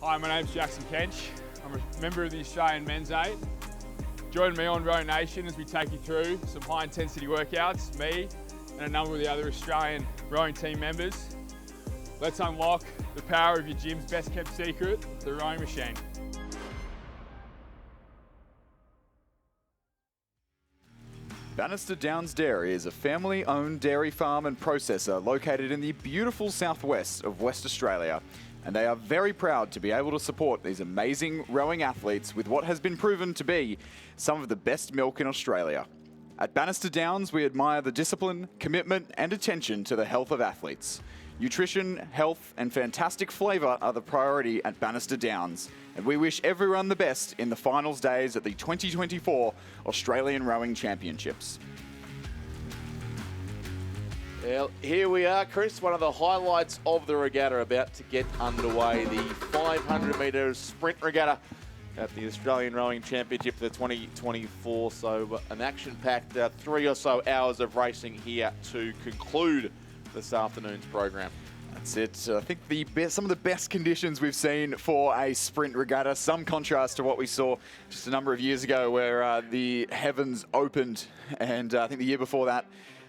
Hi, my name's Jackson Kench. I'm a member of the Australian Men's 8. Join me on Row Nation as we take you through some high intensity workouts, me and a number of the other Australian rowing team members. Let's unlock the power of your gym's best kept secret, the rowing machine. Bannister Downs Dairy is a family-owned dairy farm and processor located in the beautiful southwest of West Australia. And they are very proud to be able to support these amazing rowing athletes with what has been proven to be some of the best milk in Australia. At Bannister Downs, we admire the discipline, commitment and attention to the health of athletes. Nutrition, health and fantastic flavour are the priority at Bannister Downs. And we wish everyone the best in the finals days at the 2024 Australian Rowing Championships. Well, here we are, Chris. One of the highlights of the regatta about to get underway. The 500 metre sprint regatta at the Australian Rowing Championship for the 2024. So an action-packed 3 or so hours of racing here to conclude this afternoon's program. That's it. I think some of the best conditions we've seen for a sprint regatta. Some contrast to what we saw just a number of years ago where the heavens opened. And I think the year before that,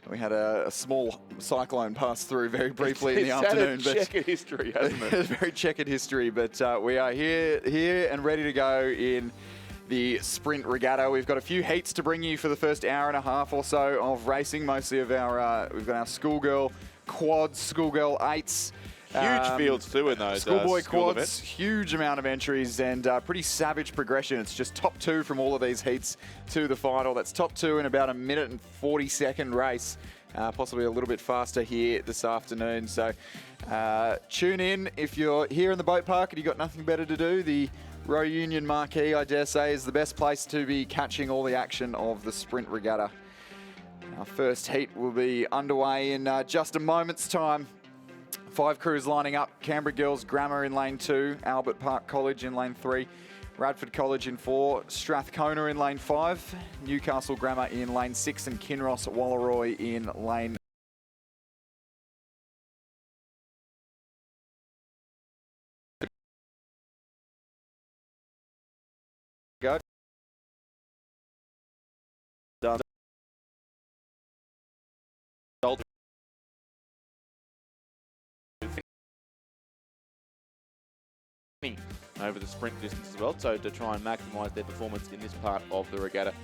we had a small cyclone pass through very briefly in the afternoon. It's had a checkered history, hasn't it? It's very checkered history, but we are here and ready to go in the sprint regatta. We've got a few heats to bring you for the first hour and a half or so of racing. Mostly of our, we've got our schoolgirl quads, schoolgirl eights. Huge fields too in those schoolboy school quads, events. huge amount of entries and pretty savage progression. It's just top 2 from all of these heats to the final. That's top 2 in about a minute and 40-second race. Possibly a little bit faster here this afternoon. So tune in if you're here in the boat park and you've got nothing better to do. The Row Union Marquee, I dare say, is the best place to be catching all the action of the sprint regatta. Our first heat will be underway in just a moment's time. 5 crews lining up. Canberra Girls Grammar in lane 2, Albert Park College in lane 3, Radford College in 4, Strathcona in lane 5, Newcastle Grammar in lane 6 and Kinross Walleroy in lane go. Done. Over the sprint distance as well, so to try and maximise their performance in this part of the regatta.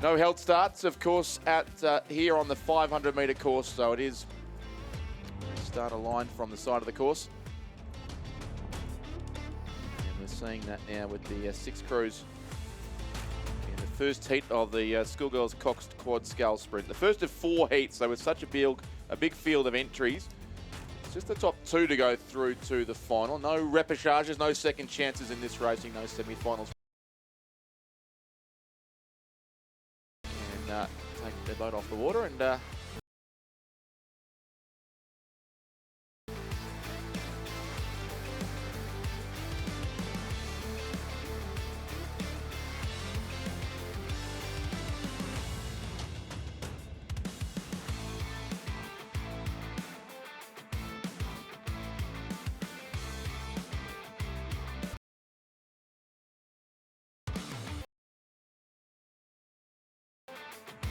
No held starts, of course, at here on the 500 metre course, so it is start a line from the side of the course. And we're seeing that now with the 6 crews in the first heat of the Schoolgirls Cox Quad Scull Sprint. The first of 4 heats, so with such a big field of entries. Just the top 2 to go through to the final. No repechages, no second chances in this racing, no semi-finals. And take their boat off the water and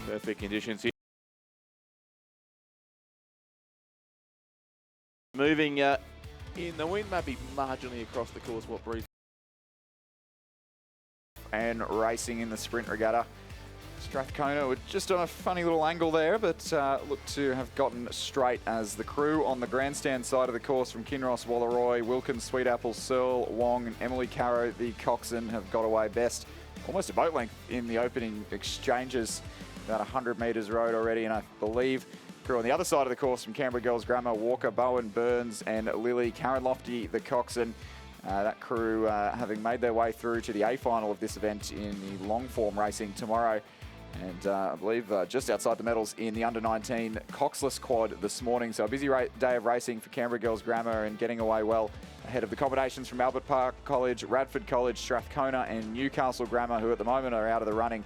perfect conditions here. Moving in the wind, maybe marginally across the course, what breeze. And racing in the sprint regatta. Strathcona were just on a funny little angle there, but looked to have gotten straight as the crew on the grandstand side of the course from Kinross, Walleroy, Wilkins, Sweetapple, Searle, Wong and Emily Carrow, the coxswain, have got away best. Almost a boat length in the opening exchanges. About 100 metres rowed already, and I believe crew on the other side of the course from Canberra Girls Grammar, Walker, Bowen, Burns and Lily, Karen Lofty, the coxswain. That crew having made their way through to the A final of this event in the long form racing tomorrow. And I believe just outside the medals in the under-19 Coxless quad this morning. So a busy day of racing for Canberra Girls Grammar and getting away well ahead of the combinations from Albert Park College, Radford College, Strathcona and Newcastle Grammar, who at the moment are out of the running.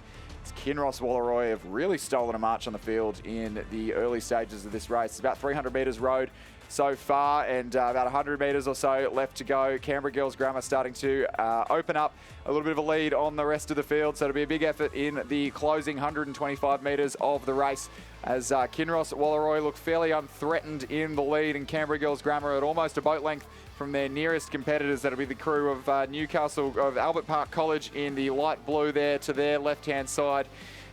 Kinross Walleroy have really stolen a march on the field in the early stages of this race. It's about 300 metres rowed so far, and about 100 metres or so left to go. Canberra Girls Grammar starting to open up a little bit of a lead on the rest of the field, so it'll be a big effort in the closing 125 metres of the race, as Kinross Wallaroi look fairly unthreatened in the lead, and Canberra Girls Grammar at almost a boat length from their nearest competitors. That'll be the crew of of Albert Park College in the light blue there to their left-hand side,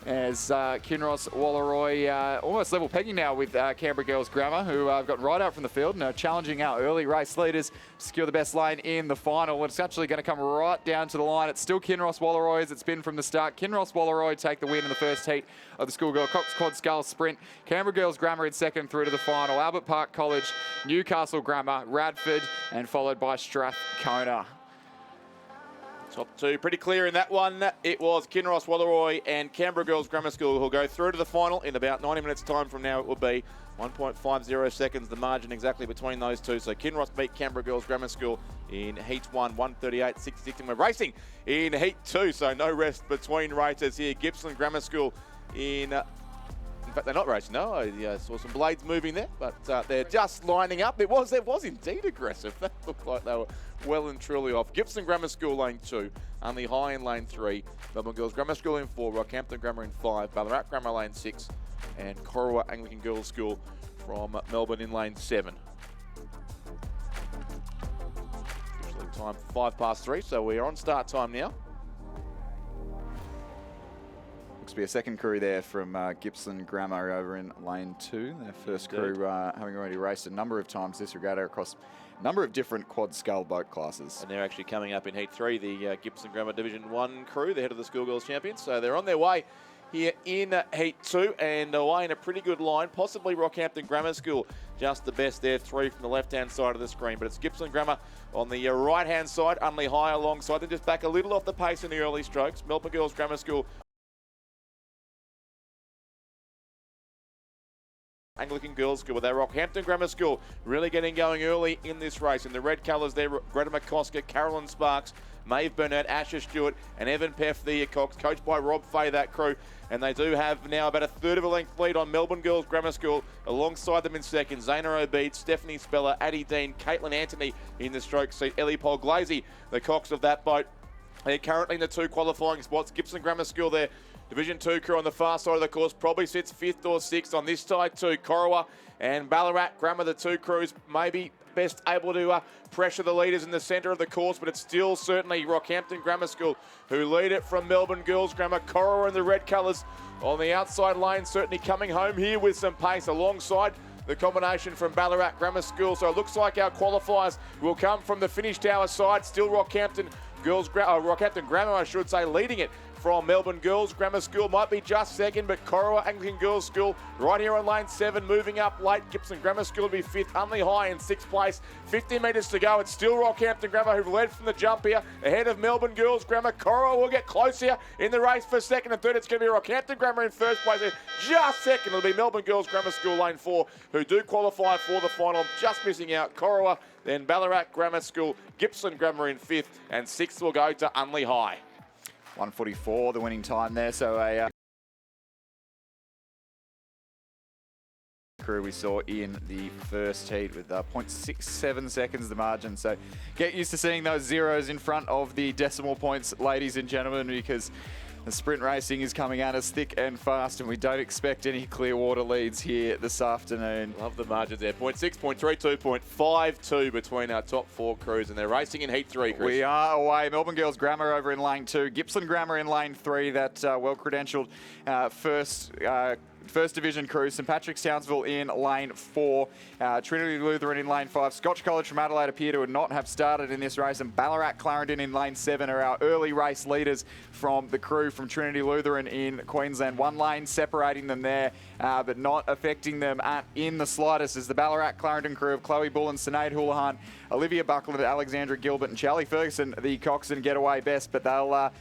as Kinross Wallaroi almost level pegging now with Canberra Girls Grammar, who have got right out from the field and are challenging our early race leaders to secure the best lane in the final. It's actually going to come right down to the line. It's still Kinross Wallaroi as it's been from the start. Kinross Wallaroi take the win in the first heat of the Schoolgirl Cox Quad Scull Sprint. Canberra Girls Grammar in second through to the final. Albert Park College, Newcastle Grammar, Radford, and followed by Strathcona. Top two pretty clear in that one. It was Kinross Wallaroi and Canberra Girls Grammar School who'll go through to the final in about 90 minutes time from now. It will be 1.50 seconds, the margin exactly between those two. So Kinross beat Canberra Girls Grammar School in Heat 1, 138.66. And we're racing in Heat 2, so no rest between races here. Gippsland Grammar School in fact, they're not racing, no. I saw some blades moving there, but they're just lining up. It was indeed aggressive. That looked like they were well and truly off. Gippsland Grammar School lane 2, Unley High in lane 3, Melbourne Girls Grammar School in 4, Rockhampton Grammar in 5, Ballarat Grammar lane 6, and Corowa Anglican Girls School from Melbourne in lane 7. Usually time 3:05, so we are on start time now. Looks to be a second crew there from Gippsland Grammar over in lane 2. Their first crew having already raced a number of times this regatta across a number of different quad scull boat classes. And they're actually coming up in Heat 3, the Gippsland Grammar Division 1 crew, the head of the Schoolgirls Champions. So they're on their way here in Heat 2 and away in a pretty good line. Possibly Rockhampton Grammar School, just the best there, 3 from the left-hand side of the screen. But it's Gippsland Grammar on the right-hand side, Unley High alongside them, just back a little off the pace in the early strokes. Melbourne Girls Grammar School, Anglican Girls School, with their Rockhampton Grammar School really getting going early in this race. In the red colours there, Greta McCosker, Carolyn Sparks, Maeve Burnett, Asher Stewart, and Evan Peff, the Cox, coached by Rob Fay, that crew. And they do have now about a third of a length lead on Melbourne Girls Grammar School. Alongside them in second, Zaina Obeid, Stephanie Speller, Addie Dean, Caitlin Anthony in the stroke seat, Ellie Polglazzi, the Cox of that boat. They're currently in the 2 qualifying spots. Gippsland Grammar School there, Division 2 crew on the far side of the course, probably sits 5th or 6th on this side too. Corowa and Ballarat Grammar, the 2 crews, maybe best able to pressure the leaders in the centre of the course, but it's still certainly Rockhampton Grammar School who lead it from Melbourne Girls Grammar. Corowa in the red colours on the outside lane, certainly coming home here with some pace alongside the combination from Ballarat Grammar School. So it looks like our qualifiers will come from the finish tower side. Still Rockhampton Grammar, I should say, leading it from Melbourne Girls Grammar School. Might be just second, but Corowa Anglican Girls School right here on lane 7, moving up late. Gippsland Grammar School to be 5th, Unley High in 6th place. 50 metres to go. It's still Rockhampton Grammar who've led from the jump here, ahead of Melbourne Girls Grammar. Corowa will get close here in the race for second and third. It's going to be Rockhampton Grammar in first place. Just second, it'll be Melbourne Girls Grammar School lane 4, who do qualify for the final. Just missing out Corowa, then Ballarat Grammar School, Gippsland Grammar in 5th, and 6th will go to Unley High. 1:44, the winning time there. So a crew we saw in the first heat with 0.67 seconds the margin. So get used to seeing those zeros in front of the decimal points, ladies and gentlemen, because the sprint racing is coming at us thick and fast, and we don't expect any clear water leads here this afternoon. Love the margins there. 0.6, 0.32, 0.52 between our top 4 crews, and they're racing in Heat 3, Chris. We are away. Melbourne Girls Grammar over in lane 2. Gippsland Grammar in lane 3. That well-credentialed First Division crew. St Patrick's Townsville in lane 4. Trinity Lutheran in lane 5. Scotch College from Adelaide appear to not have started in this race. And Ballarat Clarendon in lane 7 are our early race leaders from the crew from Trinity Lutheran in Queensland. One lane separating them there, but not affecting them in the slightest, as the Ballarat Clarendon crew of Chloe Bullen, Sinead Houlihan, Olivia Buckland, Alexandra Gilbert and Charlie Ferguson, the coxswain, get away best. But they'll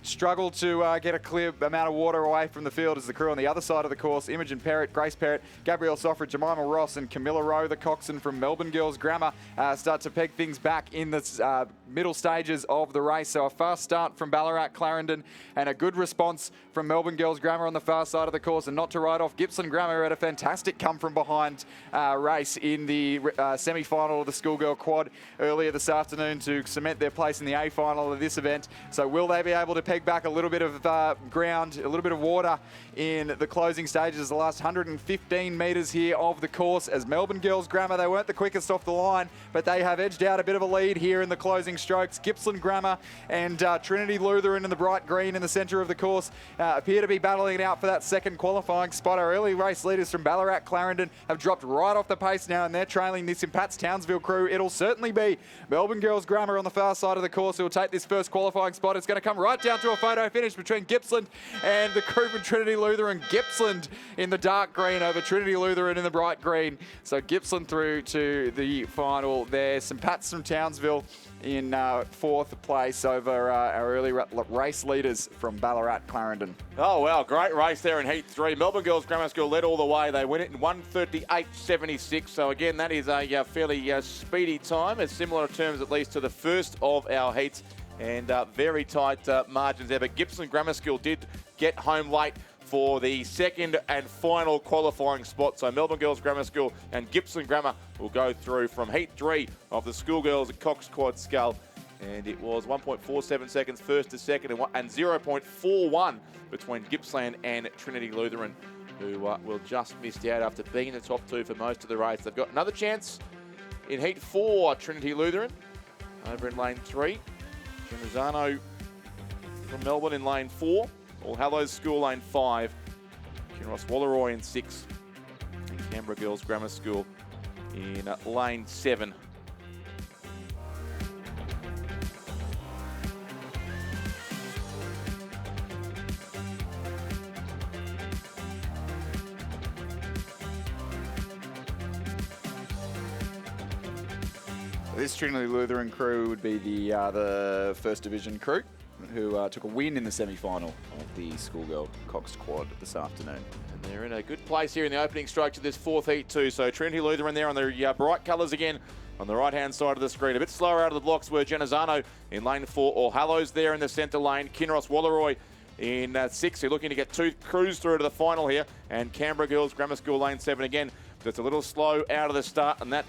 struggled to get a clear amount of water away from the field as the crew on the other side of the course, Imogen Perrott, Grace Perrott, Gabrielle Soffred, Jemima Ross and Camilla Rowe, the coxswain from Melbourne Girls Grammar, start to peg things back in the middle stages of the race. So a fast start from Ballarat Clarendon and a good response from Melbourne Girls Grammar on the far side of the course, and not to write off Gippsland Grammar at a fantastic come from behind race in the semi-final of the schoolgirl quad earlier this afternoon to cement their place in the A final of this event. So will they be able to peg back a little bit of ground, a little bit of water in the closing stages, the last 115 metres here of the course, as Melbourne Girls Grammar, they weren't the quickest off the line, but they have edged out a bit of a lead here in the closing strokes. Gippsland Grammar and Trinity Lutheran in the bright green in the centre of the course appear to be battling it out for that second qualifying spot. Our early race leaders from Ballarat Clarendon have dropped right off the pace now, and they're trailing this Impats Townsville crew. It'll certainly be Melbourne Girls Grammar on the far side of the course who will take this first qualifying spot. It's going to come right down to a photo finish between Gippsland and the crew from Trinity Lutheran. Gippsland in the dark green over Trinity Lutheran in the bright green. So Gippsland through to the final there. St Pat's from Townsville in fourth place over our early race leaders from Ballarat Clarendon. Oh, wow, great race there in Heat 3. Melbourne Girls Grammar School led all the way. They win it in 1:38.76. So, again, that is a fairly speedy time, as similar terms at least to the first of our heats, and very tight margins there. But Gippsland Grammar School did get home late for the second and final qualifying spot. So Melbourne Girls Grammar School and Gippsland Grammar will go through from Heat 3 of the schoolgirls at Cox Quad Scull. And it was 1.47 seconds first to second, and 0.41 between Gippsland and Trinity Lutheran, who will just missed out after being in the top two for most of the race. They've got another chance in Heat 4, Trinity Lutheran, over in lane 3. Genazzano from Melbourne in lane 4. All Hallows School lane 5. Kinross Walleroy in 6. And Canberra Girls Grammar School in lane 7. This Trinity Lutheran crew would be the First Division crew who took a win in the semi-final of the schoolgirl Cox Quad this afternoon. And they're in a good place here in the opening strokes of this fourth heat too. So Trinity Lutheran there on the bright colours again on the right-hand side of the screen. A bit slower out of the blocks were Genazzano in lane 4. All Hallows there in the centre lane. Kinross Walleroy in 6. They're looking to get two crews through to the final here. And Canberra Girls Grammar School lane 7 again. But it's a little slow out of the start, and that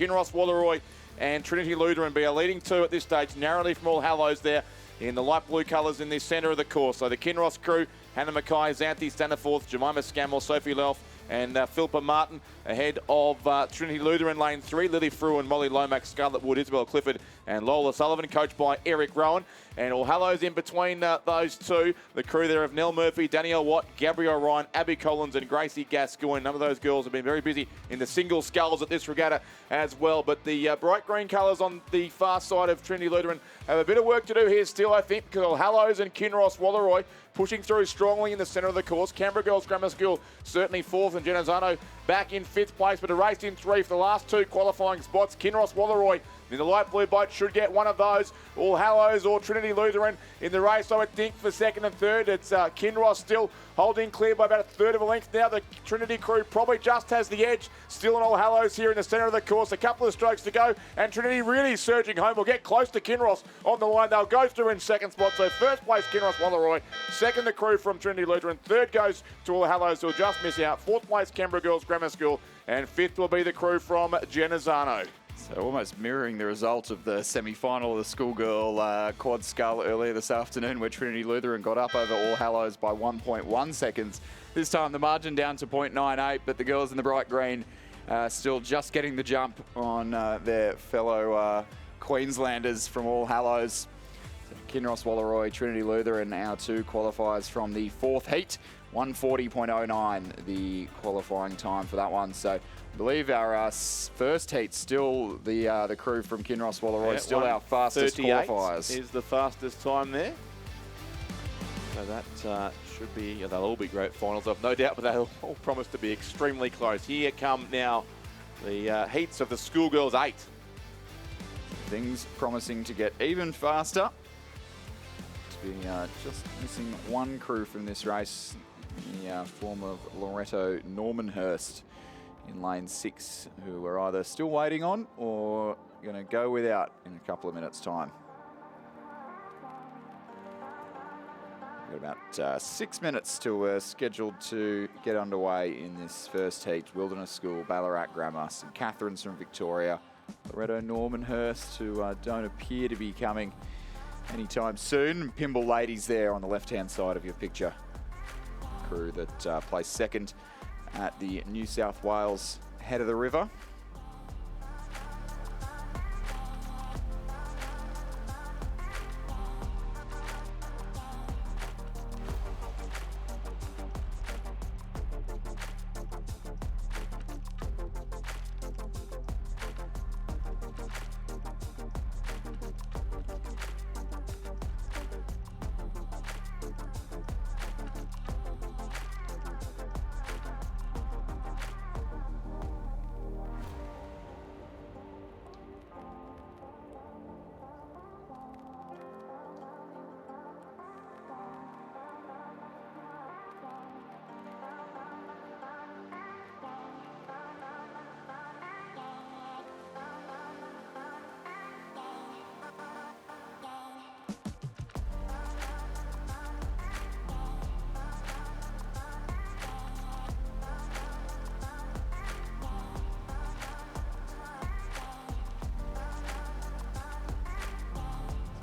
Kinross Walleroy and Trinity Lutheran be a leading two at this stage, narrowly from All Hallows there in the light blue colours in the centre of the course. So the Kinross crew, Hannah Mackay, Xanthi Staniforth, Jemima Scammell, Sophie Lelf and Philippa Martin ahead of Trinity Lutheran lane 3. Lily Frew and Molly Lomax, Scarlett Wood, Isabel Clifford and Lola Sullivan, coached by Eric Rowan. And All Hallows in between those two. The crew there of Nell Murphy, Danielle Watt, Gabrielle Ryan, Abby Collins and Gracie Gascoigne. None of those girls have been very busy in the single sculls at this regatta as well. But the bright green colours on the far side of Trinity Lutheran have a bit of work to do here still, I think, because All Hallows and Kinross Walleroy pushing through strongly in the centre of the course. Canberra Girls Grammar School certainly fourth, and Genazzano back in 5th place, but a race in 3 for the last 2 qualifying spots. Kinross Walleroy in the light blue boat should get one of those. All Hallows or Trinity Lutheran in the race, I would think, for 2nd and 3rd. It's Kinross still holding clear by about a 1/3 of a length now. The Trinity crew probably just has the edge. Still on All Hallows here in the centre of the course. A couple of strokes to go, and Trinity really surging home. Will get close to Kinross on the line. They'll go through in 2nd spot. So 1st place, Kinross Walleroy. 2nd, the crew from Trinity Lutheran. 3rd goes to All Hallows, who will just miss out. 4th place, Canberra Girls Grammar School. And 5th will be the crew from Genazzano. So almost mirroring the result of the semi-final of the schoolgirl quad scull earlier this afternoon, where Trinity Lutheran got up over All Hallows by 1.1 seconds. This time the margin down to 0.98, but the girls in the bright green still just getting the jump on their fellow Queenslanders from All Hallows. So Kinross Walleroy, Trinity Lutheran, our 2 qualifiers from the 4th heat. 1:40.09 the qualifying time for that one. So I believe our first heat still the crew from Kinross Walleroy, still our fastest qualifiers. Is the fastest time there. So that should be, they'll all be great finals, I've no doubt, but they'll all promise to be extremely close. Here come now the heats of the schoolgirls 8. things promising to get even faster. To be just missing one crew from this race, the form of Loretto Normanhurst in lane 6, who we're either still waiting on or going to go without in a couple of minutes' time. We've got about 6 minutes till we're scheduled to get underway in this first heat. Wilderness School, Ballarat Grammar, St Catherine's from Victoria, Loretto Normanhurst, who don't appear to be coming anytime soon. Pymble Ladies there on the left-hand side of your picture. Crew that placed second at the New South Wales Head of the River.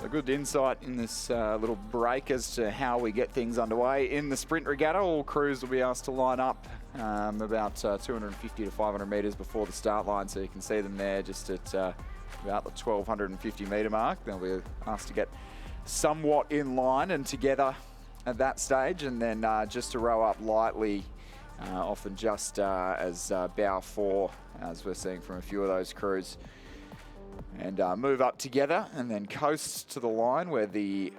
A good insight in this little break as to how we get things underway in the sprint regatta. All crews will be asked to line up about 250 to 500 metres before the start line, so you can see them there just at about the 1250 metre mark. They'll be asked to get somewhat in line and together at that stage, and then just to row up lightly, often just as bow 4, as we're seeing from a few of those crews. And move up together and then coast to the line where the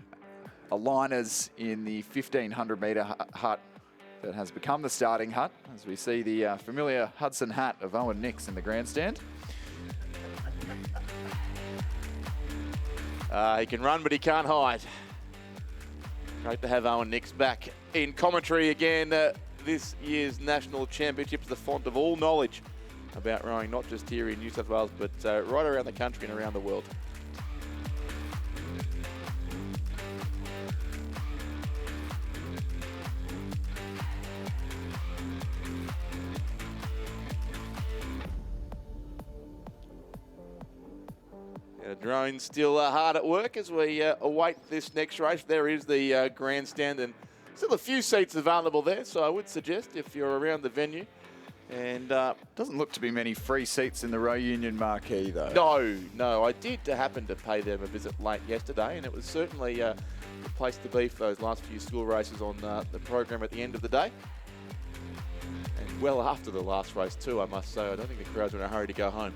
aligners in the 1500 metre hut that has become the starting hut, as we see the familiar Hudson hat of Owen Nix in the grandstand. He can run, but he can't hide. Great to have Owen Nix back in commentary again. This year's National Championship is the font of all knowledge about rowing, not just here in New South Wales, but right around the country and around the world. Drone still hard at work as we await this next race. There is the grandstand, and still a few seats available there, so I would suggest if you're around the venue. And doesn't look to be many free seats in the Row Union marquee, though. No. I did happen to pay them a visit late yesterday, and it was certainly the place to be for those last few school races on the program at the end of the day. And well after the last race too, I must say. I don't think the crowds are in a hurry to go home.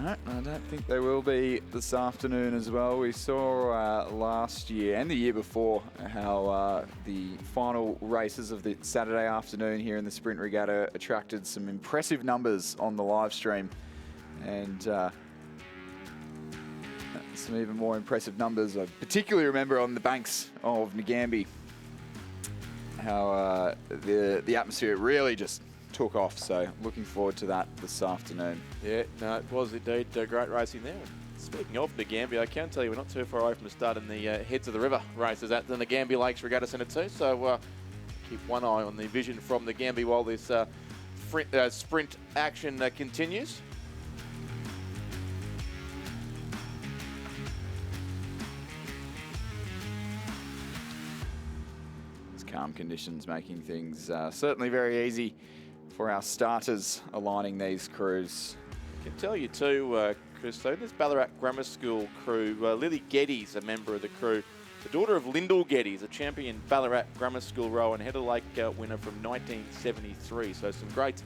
No, I don't think they will be this afternoon as well. We saw last year and the year before how the final races of the Saturday afternoon here in the Sprint Regatta attracted some impressive numbers on the live stream, and some even more impressive numbers I particularly remember on the banks of Ngambie, how the atmosphere really just took off. So looking forward to that this afternoon. Yeah, no, it was indeed great racing there. Speaking of Ngambie, I can tell you we're not too far away from the start in the Heads of the River races at the Ngambie Lakes Regatta Centre too. So keep one eye on the vision from Ngambie while this sprint action continues. It's calm conditions making things certainly very easy for our starters aligning these crews. I can tell you too, Chris, so this Ballarat Grammar School crew, Lily Geddes, a member of the crew, the daughter of Lyndall Geddes, a champion Ballarat Grammar School rower and Head of Lake winner from 1973. So some great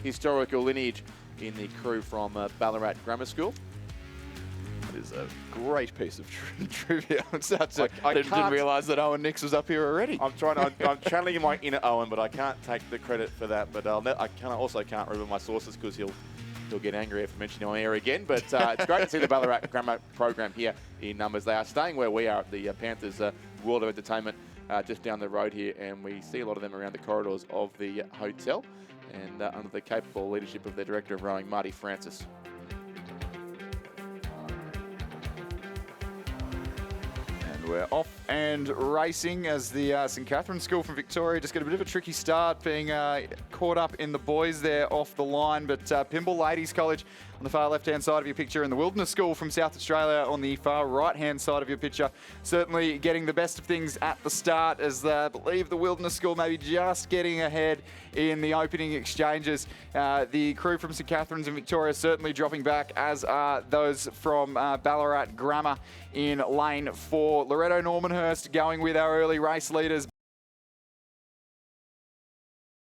historical lineage in the crew from Ballarat Grammar School. is a great piece of trivia. I didn't can't- realise that Owen Nix was up here already. I'm channeling my inner Owen, but I can't take the credit for that. But I also can't reveal my sources because he'll get angry if I mention him on air again. But it's great to see the Ballarat Grammar program here in numbers. They are staying where we are at the Panthers World of Entertainment just down the road here, and we see a lot of them around the corridors of the hotel and under the capable leadership of their Director of Rowing, Marty Francis. We're off and racing as the St Catherine's School from Victoria just got a bit of a tricky start, being caught up in the boys there off the line. But Pymble Ladies College on the far left-hand side of your picture and the Wilderness School from South Australia on the far right-hand side of your picture, certainly getting the best of things at the start, as I believe the Wilderness School maybe just getting ahead in the opening exchanges. The crew from St Catherine's and Victoria certainly dropping back, as are those from Ballarat Grammar in lane 4. Loretto Normanhurst going with our early race leaders,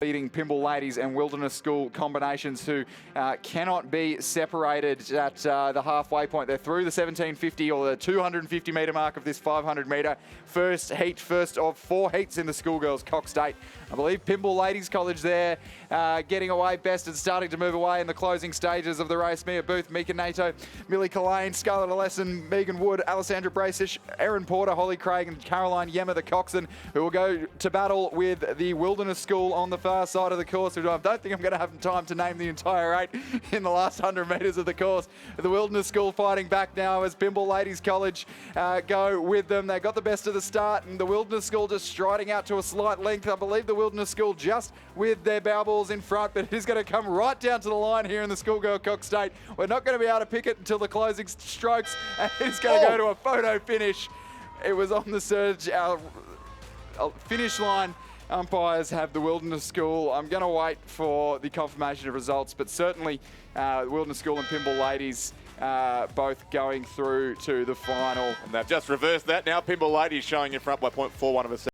leading Pymble Ladies and Wilderness School combinations, who cannot be separated at the halfway point. They're through the 1750 or the 250 metre mark of this 500 metre first heat, first of 4 heats in the Schoolgirls Cox State. I believe Pymble Ladies College there getting away best and starting to move away in the closing stages of the race. Mia Booth, Mika Nato, Millie Collane, Scarlett Alesson, Megan Wood, Alessandra Braceish, Erin Porter, Holly Craig and Caroline Yemmer, the coxswain, who will go to battle with the Wilderness School on the far side of the course. I don't think I'm going to have time to name the entire 8 in the last 100 metres of the course. The Wilderness School fighting back now as Pymble Ladies College go with them. They got the best of the start, and the Wilderness School just striding out to a slight length. I believe the Wilderness School just with their bow balls in front, but it is going to come right down to the line here in the Schoolgirl Cox State. We're not going to be able to pick it until the closing strokes, and it's going to go to a photo finish. It was on the surge. Our finish line umpires have the Wilderness School. I'm going to wait for the confirmation of results, but certainly the Wilderness School and Pymble Ladies both going through to the final. And they've just reversed that now. Pymble Ladies showing in front by 0.41 of a second.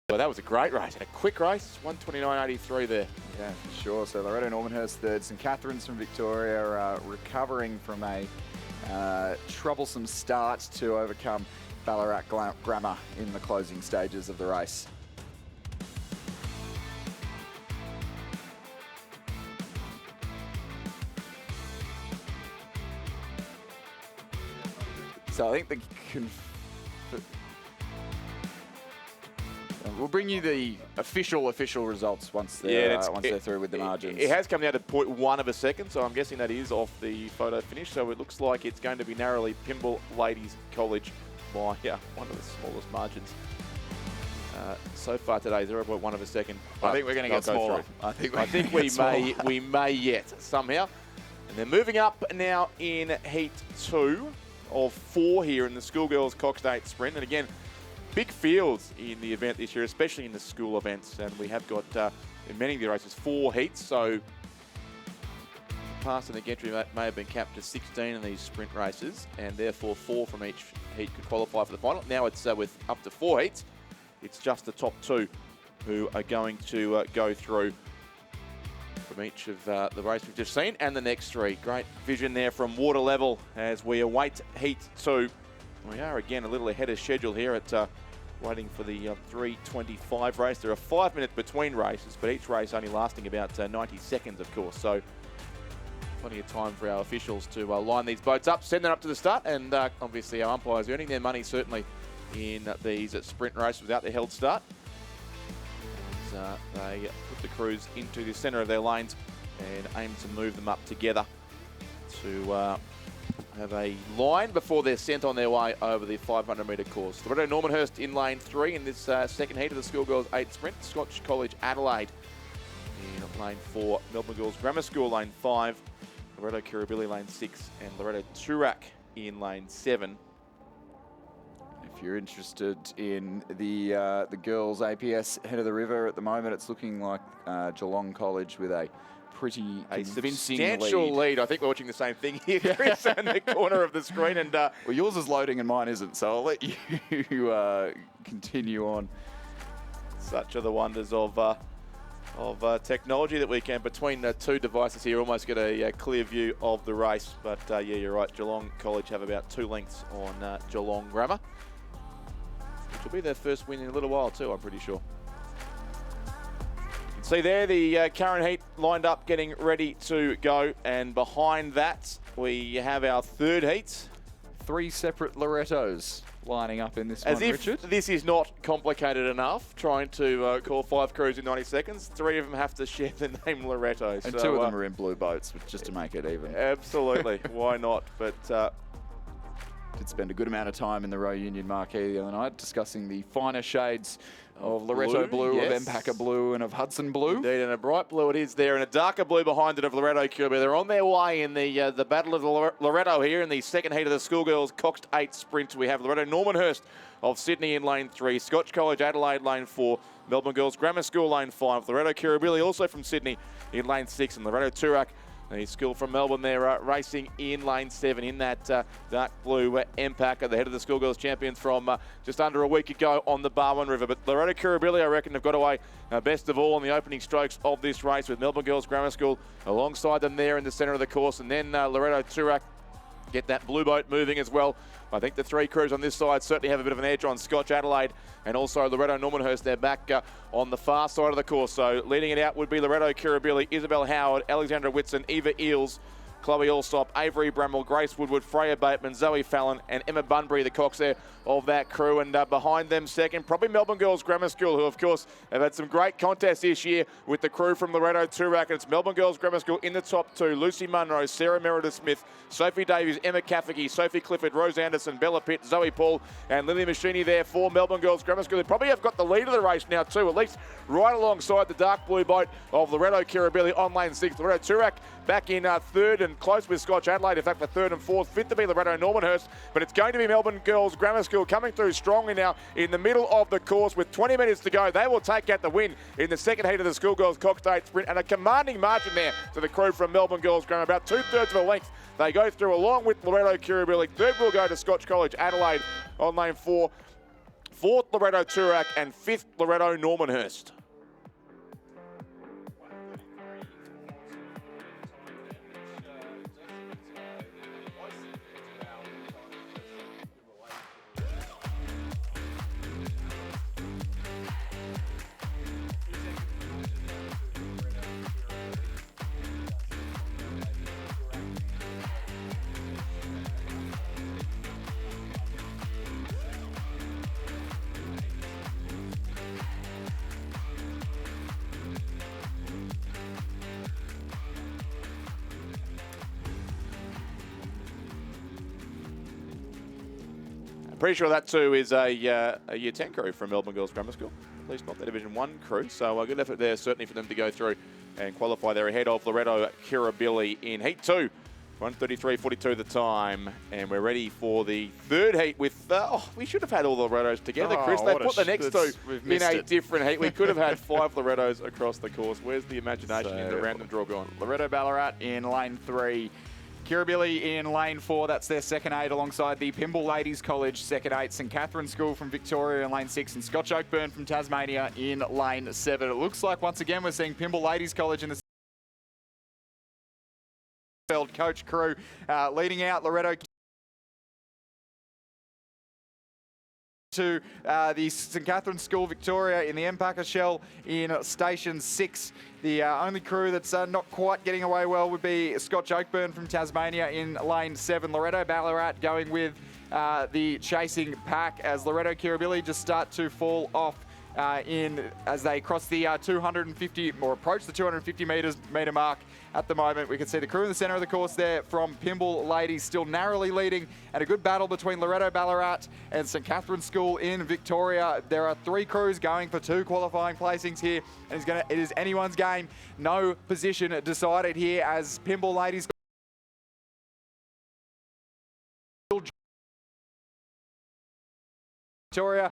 Well, that was a great race and a quick race. 129.83 there. Yeah, for sure. So Loretto Normanhurst third. St Catherine's from Victoria recovering from a troublesome start to overcome Ballarat Grammar in the closing stages of the race. So I think we'll bring you the official results once they're through with the margins. It has come down to 0.1 of a second, so I'm guessing that is off the photo finish. So it looks like it's going to be narrowly Pymble Ladies College by one of the smallest margins so far today, 0.1 of a second. I think we're going to get smaller. I think we may yet somehow. And they're moving up now in Heat 2 of 4 here in the Schoolgirls Cox State Sprint. And again, big fields in the event this year, especially in the school events. And we have got, in many of the races, 4 heats. So pass in the gantry may have been capped to 16 in these sprint races, and therefore 4 from each heat could qualify for the final. Now it's with up to 4 heats. It's just the top 2 who are going to go through from each of the race we've just seen, and the next 3. Great vision there from water level as we await Heat 2. We are again a little ahead of schedule here at waiting for the 3:25 race. There are 5 minutes between races, but each race only lasting about 90 seconds, of course. So plenty of time for our officials to line these boats up, send them up to the start, and obviously our umpires earning their money certainly in these sprint races without the held start. As they put the crews into the centre of their lanes and aim to move them up together to have a line before they're sent on their way over the 500 metre course. Loretto Normanhurst in lane 3 in this second heat of the Schoolgirls 8 sprint. Scotch College Adelaide in lane 4. Melbourne Girls Grammar School lane 5. Loretto Kirribilli lane 6 and Loretto Toorak in lane 7. If you're interested in the girls APS head of the river at the moment, it's looking like Geelong College with a pretty substantial lead. I think we're watching the same thing here, Chris, in the corner of the screen. And well, yours is loading and mine isn't, so I'll let you continue on. Such are the wonders of of technology that we can, between the two devices here, almost get a clear view of the race. But yeah, you're right, Geelong College have about 2 lengths on Geelong Grammar, which will be their first win in a little while too, I'm pretty sure. You can see there the current heat lined up, getting ready to go. And behind that, we have our third heat. 3 separate Lorettos lining up in this As one, if Richard. this is not complicated enough, trying to call 5 crews in 90 seconds. 3 of them have to share the name Loretto. And so, 2 of them are in blue boats, just to make it even. Absolutely, why not? But Did spend a good amount of time in the Row Union marquee the other night discussing the finer shades of Loretto blue, yes. of Empacher blue, and of Hudson blue. Indeed, and a bright blue it is there, and a darker blue behind it of Loretto Kirby. They're on their way in the Battle of Loretto here in the second heat of the Schoolgirls Coxed 8 Sprint. We have Loretto Normanhurst of Sydney in lane 3, Scotch College Adelaide lane 4, Melbourne Girls Grammar School lane 5, Loretto Kirribilli also from Sydney in lane 6, and Loretto Toorak, the school from Melbourne, they're racing in lane 7 in that dark blue Empacher, the head of the Schoolgirls champions from just under a week ago on the Barwon River. But Loretto Kirribilli, I reckon, have got away best of all on the opening strokes of this race, with Melbourne Girls Grammar School alongside them there in the centre of the course, and then Loretto Toorak get that blue boat moving as well. I think the 3 crews on this side certainly have a bit of an edge on Scotch Adelaide and also Loretto Normanhurst. They're back on the far side of the course. So leading it out would be Loretto Kirribilli, Isabel Howard, Alexandra Whitson, Eva Eels, Chloe Allsop, Avery Bramwell, Grace Woodward, Freya Bateman, Zoe Fallon, and Emma Bunbury, the cocks there of that crew. And behind them second, probably Melbourne Girls Grammar School, who of course have had some great contests this year with the crew from Loretto Toorak. And it's Melbourne Girls Grammar School in the top 2. Lucy Munro, Sarah Meredith Smith, Sophie Davies, Emma Cafferty, Sophie Clifford, Rose Anderson, Bella Pitt, Zoe Paul, and Lily Machini there for Melbourne Girls Grammar School. They probably have got the lead of the race now too, at least right alongside the dark blue boat of Loretto Kirribilli on lane 6. Loretto Toorak back in third and close with Scotch Adelaide, in fact, for third and fourth. Fifth to be Loretto Normanhurst, but it's going to be Melbourne Girls Grammar School coming through strongly now in the middle of the course with 20 minutes to go. They will take out the win in the second heat of the Schoolgirls Coxed 8 Sprint, and a commanding margin there to the crew from Melbourne Girls Grammar, about 2/3 of a length. They go through along with Loretto Kirribilli. Third will go to Scotch College Adelaide on lane 4. Fourth, Loretto Toorak, and fifth, Loretto Normanhurst. Pretty sure that too is a Year 10 crew from Melbourne Girls Grammar School. At least not the Division 1 crew. So a good effort there certainly for them to go through and qualify. They're ahead of Loretto Kirribilli in Heat 2. 1:33.42 the time. And we're ready for the third heat with... we should have had all the Lorettos together, Chris. They put the next two in a different heat. We could have had 5 Lorettos across the course. Where's the imagination in the random draw gone? Loretto Ballarat in lane 3. Kirribilli in lane 4, that's their second 8, alongside the Pymble Ladies College second 8, St Catherine School from Victoria in lane 6, and Scotch Oakburn from Tasmania in lane 7. It looks like once again we're seeing Pymble Ladies College in the coach crew leading out Loretto to the St Catherine School Victoria in the Empacher shell in station 6. The only crew that's not quite getting away well would be Scotch Oakburn from Tasmania in lane 7. Loretto Ballarat going with the chasing pack as Loretto Kirribilli just start to fall off as they cross the 250 or approach the 250 metre mark. At the moment, we can see the crew in the centre of the course there from Pymble Ladies still narrowly leading, and a good battle between Loretto Ballarat and St Catherine School in Victoria. There are 3 crews going for 2 qualifying placings here, and it is anyone's game. No position decided here as Pymble Ladies Victoria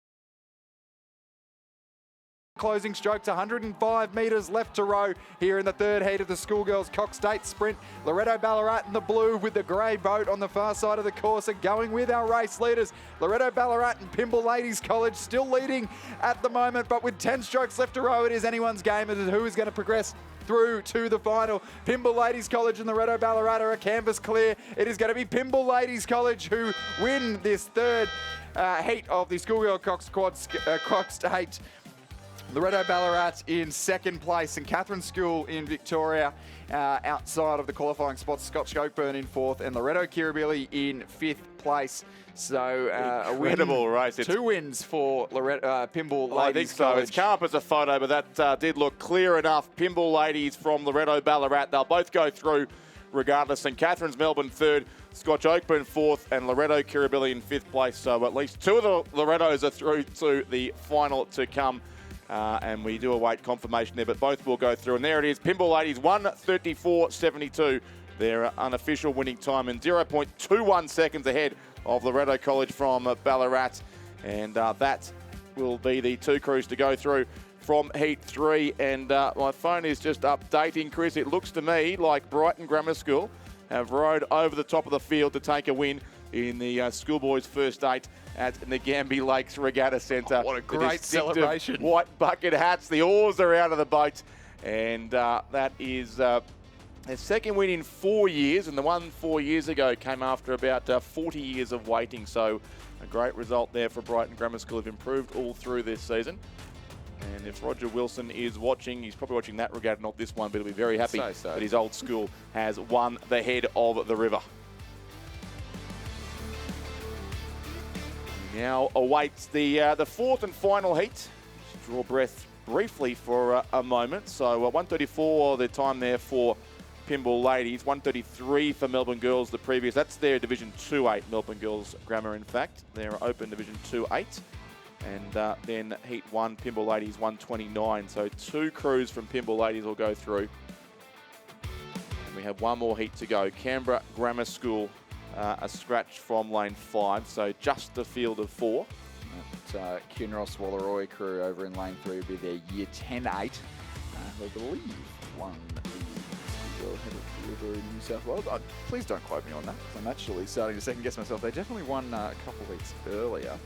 Closing strokes, 105 metres left to row here in the third heat of the Schoolgirls Cox State Sprint. Loreto Ballarat in the blue with the grey boat on the far side of the course are going with our race leaders. Loreto Ballarat and Pymble Ladies College still leading at the moment, but with 10 strokes left to row, it is anyone's game as to who is going to progress through to the final. Pymble Ladies College and Loreto Ballarat are a canvas clear. It is going to be Pymble Ladies College who win this third heat of the Schoolgirl Cox State. Loreto Ballarat in second place and Catherine School in Victoria outside of the qualifying spots. Scott Oakburn in fourth and Loreto Kirribilli in fifth place. So incredible race. Two wins for Pymble Ladies I think so. College. It's come up as a photo, but that did look clear enough. Pymble Ladies from Loreto Ballarat. They'll both go through regardless. St Catherine's Melbourne third, Scotch Oakburn fourth, and Loreto Kirribilli in fifth place. So at least two of the Loretos are through to the final to come. And we do await confirmation there, but both will go through. And there it is, Pymble Ladies 1:34.72. Their unofficial winning time in 0.21 seconds ahead of Loreto College from Ballarat. And that will be the two crews to go through from Heat 3. And my phone is just updating, Chris. It looks to me like Brighton Grammar School have rode over the top of the field to take a win in the schoolboys' first eight at Ngambie Lakes Regatta Centre. What a great celebration. White bucket hats, the oars are out of the boat, and that is their second win in 4 years, and the one 4 years ago came after about 40 years of waiting, so a great result there for Brighton Grammar School. Have improved all through this season. And if Roger Wilson is watching, he's probably watching that regatta, not this one, but he'll be very happy that his old school has won the head of the river. Now awaits the fourth and final heat. Just draw breath briefly for a moment. So 1:34 the time there for Pymble Ladies, 1:33 for Melbourne Girls the previous. That's their Division 2-8, Melbourne Girls Grammar in fact. Their Open Division 2-8. And then Heat 1, Pymble Ladies 1:29. So two crews from Pymble Ladies will go through. And we have one more heat to go. Canberra Grammar School. A scratch from lane 5, so just a field of 4. Kinross Wallaroi crew over in lane 3 will be their year 10-8. I believe won the Schoolgirl Head of the River in New South Wales. Please don't quote me on that, because I'm actually starting to second guess myself. They definitely won a couple of weeks earlier.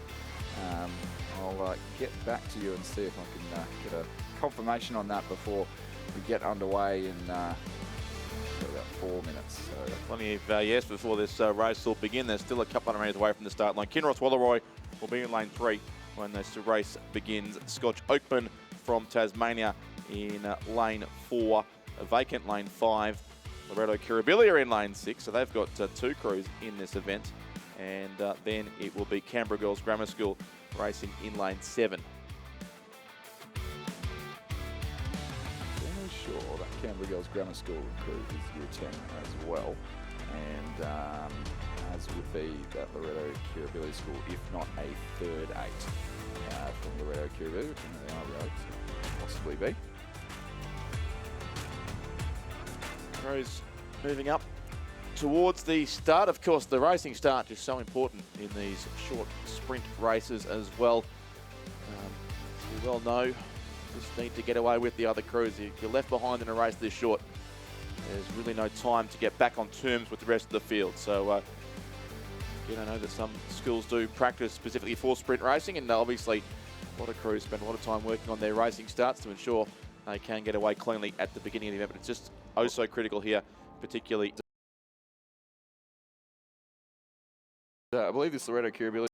I'll get back to you and see if I can get a confirmation on that before we get underway in about 4 minutes. So plenty of yes before this race will begin. There's still a couple of metres away from the start line. Kinross Wallaroi will be in lane 3 when this race begins. Scotch Oakburn from Tasmania in lane 4, a vacant lane 5. Loreto Kirribilli are in lane 6, so they've got two crews in this event. And then it will be Canberra Girls Grammar School racing in lane 7. Sure, that Canberra Girls Grammar School crew is year 10 as well, and as would be that Loreto Kirribilli School, if not a third 8 from Loreto Kirribilli, which I know they are roads, possibly be. Crews moving up towards the start. Of course, the racing start is so important in these short sprint races as well. As we well know, just need to get away with the other crews. If you're left behind in a race this short, there's really no time to get back on terms with the rest of the field. So, again, I know that some schools do practice specifically for sprint racing, and obviously a lot of crews spend a lot of time working on their racing starts to ensure they can get away cleanly at the beginning of the event. But it's just oh so critical here, particularly. I believe this Loreto Kirribilli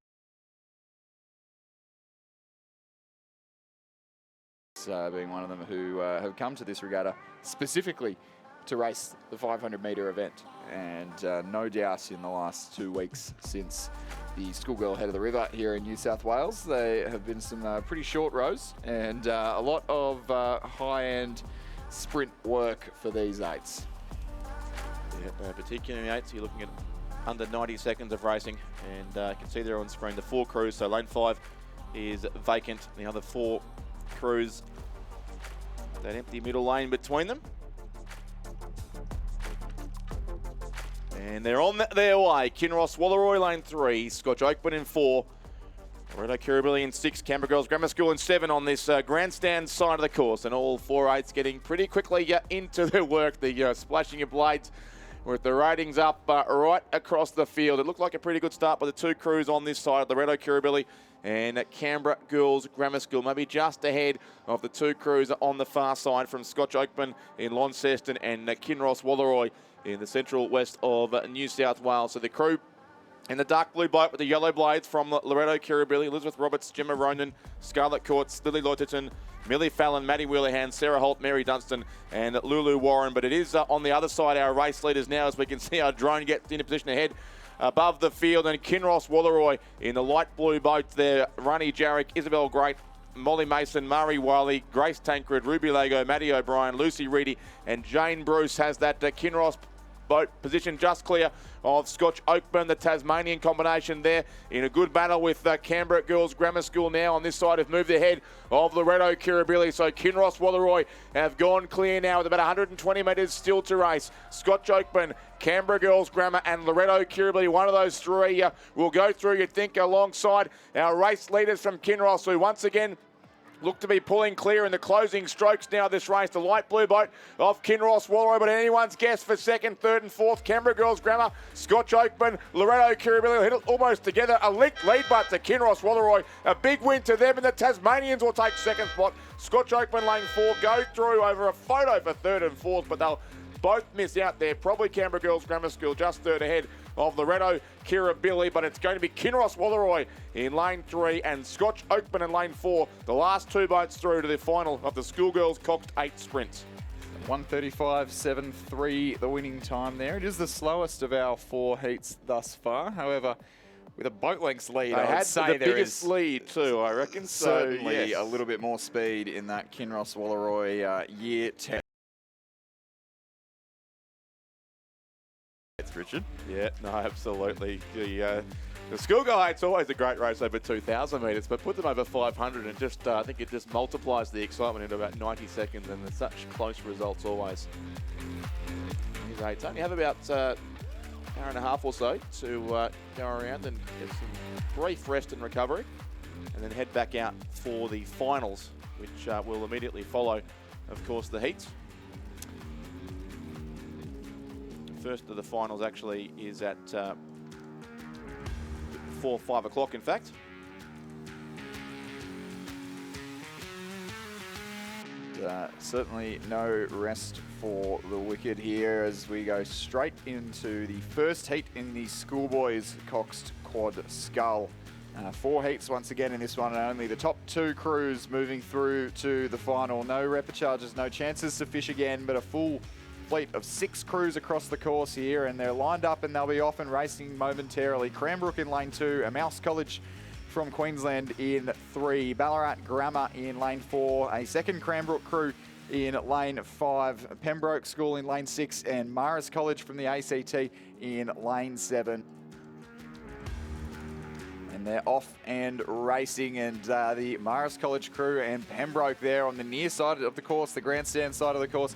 being one of them who have come to this regatta specifically to race the 500-metre event. And no doubt in the last 2 weeks since the Schoolgirl Head of the River here in New South Wales, there have been some pretty short rows and a lot of high-end sprint work for these 8s. Yeah, particularly 8s, you're looking at under 90 seconds of racing, and you can see there on screen the 4 crews. So lane 5 is vacant, the other 4 crews, that empty middle lane between them. And they're on their way. Kinross Wallaroi lane 3, Scotch Oakburn in 4, Loretto Kirribilli in 6, Canberra Girls Grammar School in 7 on this grandstand side of the course. And all 4/8s getting pretty quickly into their work. The splashing of blades with the ratings up right across the field. It looked like a pretty good start by the 2 crews on this side, Loretto Kirribilli and Canberra Girls Grammar School, maybe just ahead of the 2 crews on the far side from Scotch Oakman in Launceston and Kinross Walleroy in the central west of New South Wales. So the crew in the dark blue boat with the yellow blades from Loretto Kirribilli, Elizabeth Roberts, Gemma Ronan, Scarlett Courts, Lily Loiterton, Millie Fallon, Maddie Wheelerhan, Sarah Holt, Mary Dunstan and Lulu Warren. But it is on the other side, our race leaders now, as we can see our drone gets into position ahead above the field. And Kinross Walleroy in the light blue boat there, Runny Jarrick, Isabel Great, Molly Mason, Murray Wiley, Grace Tancred, Ruby Lago, Maddie O'Brien, Lucy Reedy and Jane Bruce has that Kinross boat position just clear of Scotch Oakman, the Tasmanian combination there in a good battle with Canberra Girls Grammar School now on this side have moved ahead of Loretto Kirribilli. So Kinross Walleroy have gone clear now with about 120 metres still to race. Scotch Oakman, Canberra Girls Grammar and Loretto Kirribilli, one of those 3 will go through, you'd think, alongside our race leaders from Kinross, who once again look to be pulling clear in the closing strokes now this race. The light blue boat of Kinross Walleroy, but anyone's guess for 2nd, 3rd and 4th. Canberra Girls Grammar, Scotch Oakman, Loretto Kirribilli will hit it almost together. A linked lead but to Kinross Walleroy. A big win to them, and the Tasmanians will take 2nd spot. Scotch Oakman lane 4 go through over a photo for 3rd and 4th, but they'll both miss out there. Probably Canberra Girls Grammar School just 3rd ahead of Loretto Kirribilli, but it's going to be Kinross Walleroy in lane 3 and Scotch Oakman in lane 4. The last 2 boats through to the final of the Schoolgirls Coxed 8 sprints. 1:35.73 the winning time there. It is the slowest of our 4 heats thus far. However, with a boat length's lead, They I would had say the there biggest is lead too, I reckon. certainly yes. a little bit more speed in that Kinross Walleroy year 10. Richard. Yeah, no, absolutely. The Schoolgirl 8's always a great race over 2,000 metres, but put them over 500 and just, I think it just multiplies the excitement into about 90 seconds, and there's such close results always. These 8s only have about hour and a half or so to go around and get some brief rest and recovery, and then head back out for the finals, which will immediately follow, of course, the heats. First of the finals actually is at 4-5 o'clock, in fact. Certainly no rest for the wicked here as we go straight into the first heat in the Schoolboys Coxed Quad Scull. 4 heats once again in this one, and only the top 2 crews moving through to the final. No repecharges, no chances to fish again, but a full fleet of 6 crews across the course here, and they're lined up and they'll be off and racing momentarily. Cranbrook in lane 2, a Mouse College from Queensland in 3, Ballarat Grammar in lane 4, a second Cranbrook crew in lane 5, Pembroke School in lane 6, and Maris College from the ACT in lane 7. And they're off and racing, and the Maris College crew and Pembroke there on the near side of the course, the grandstand side of the course,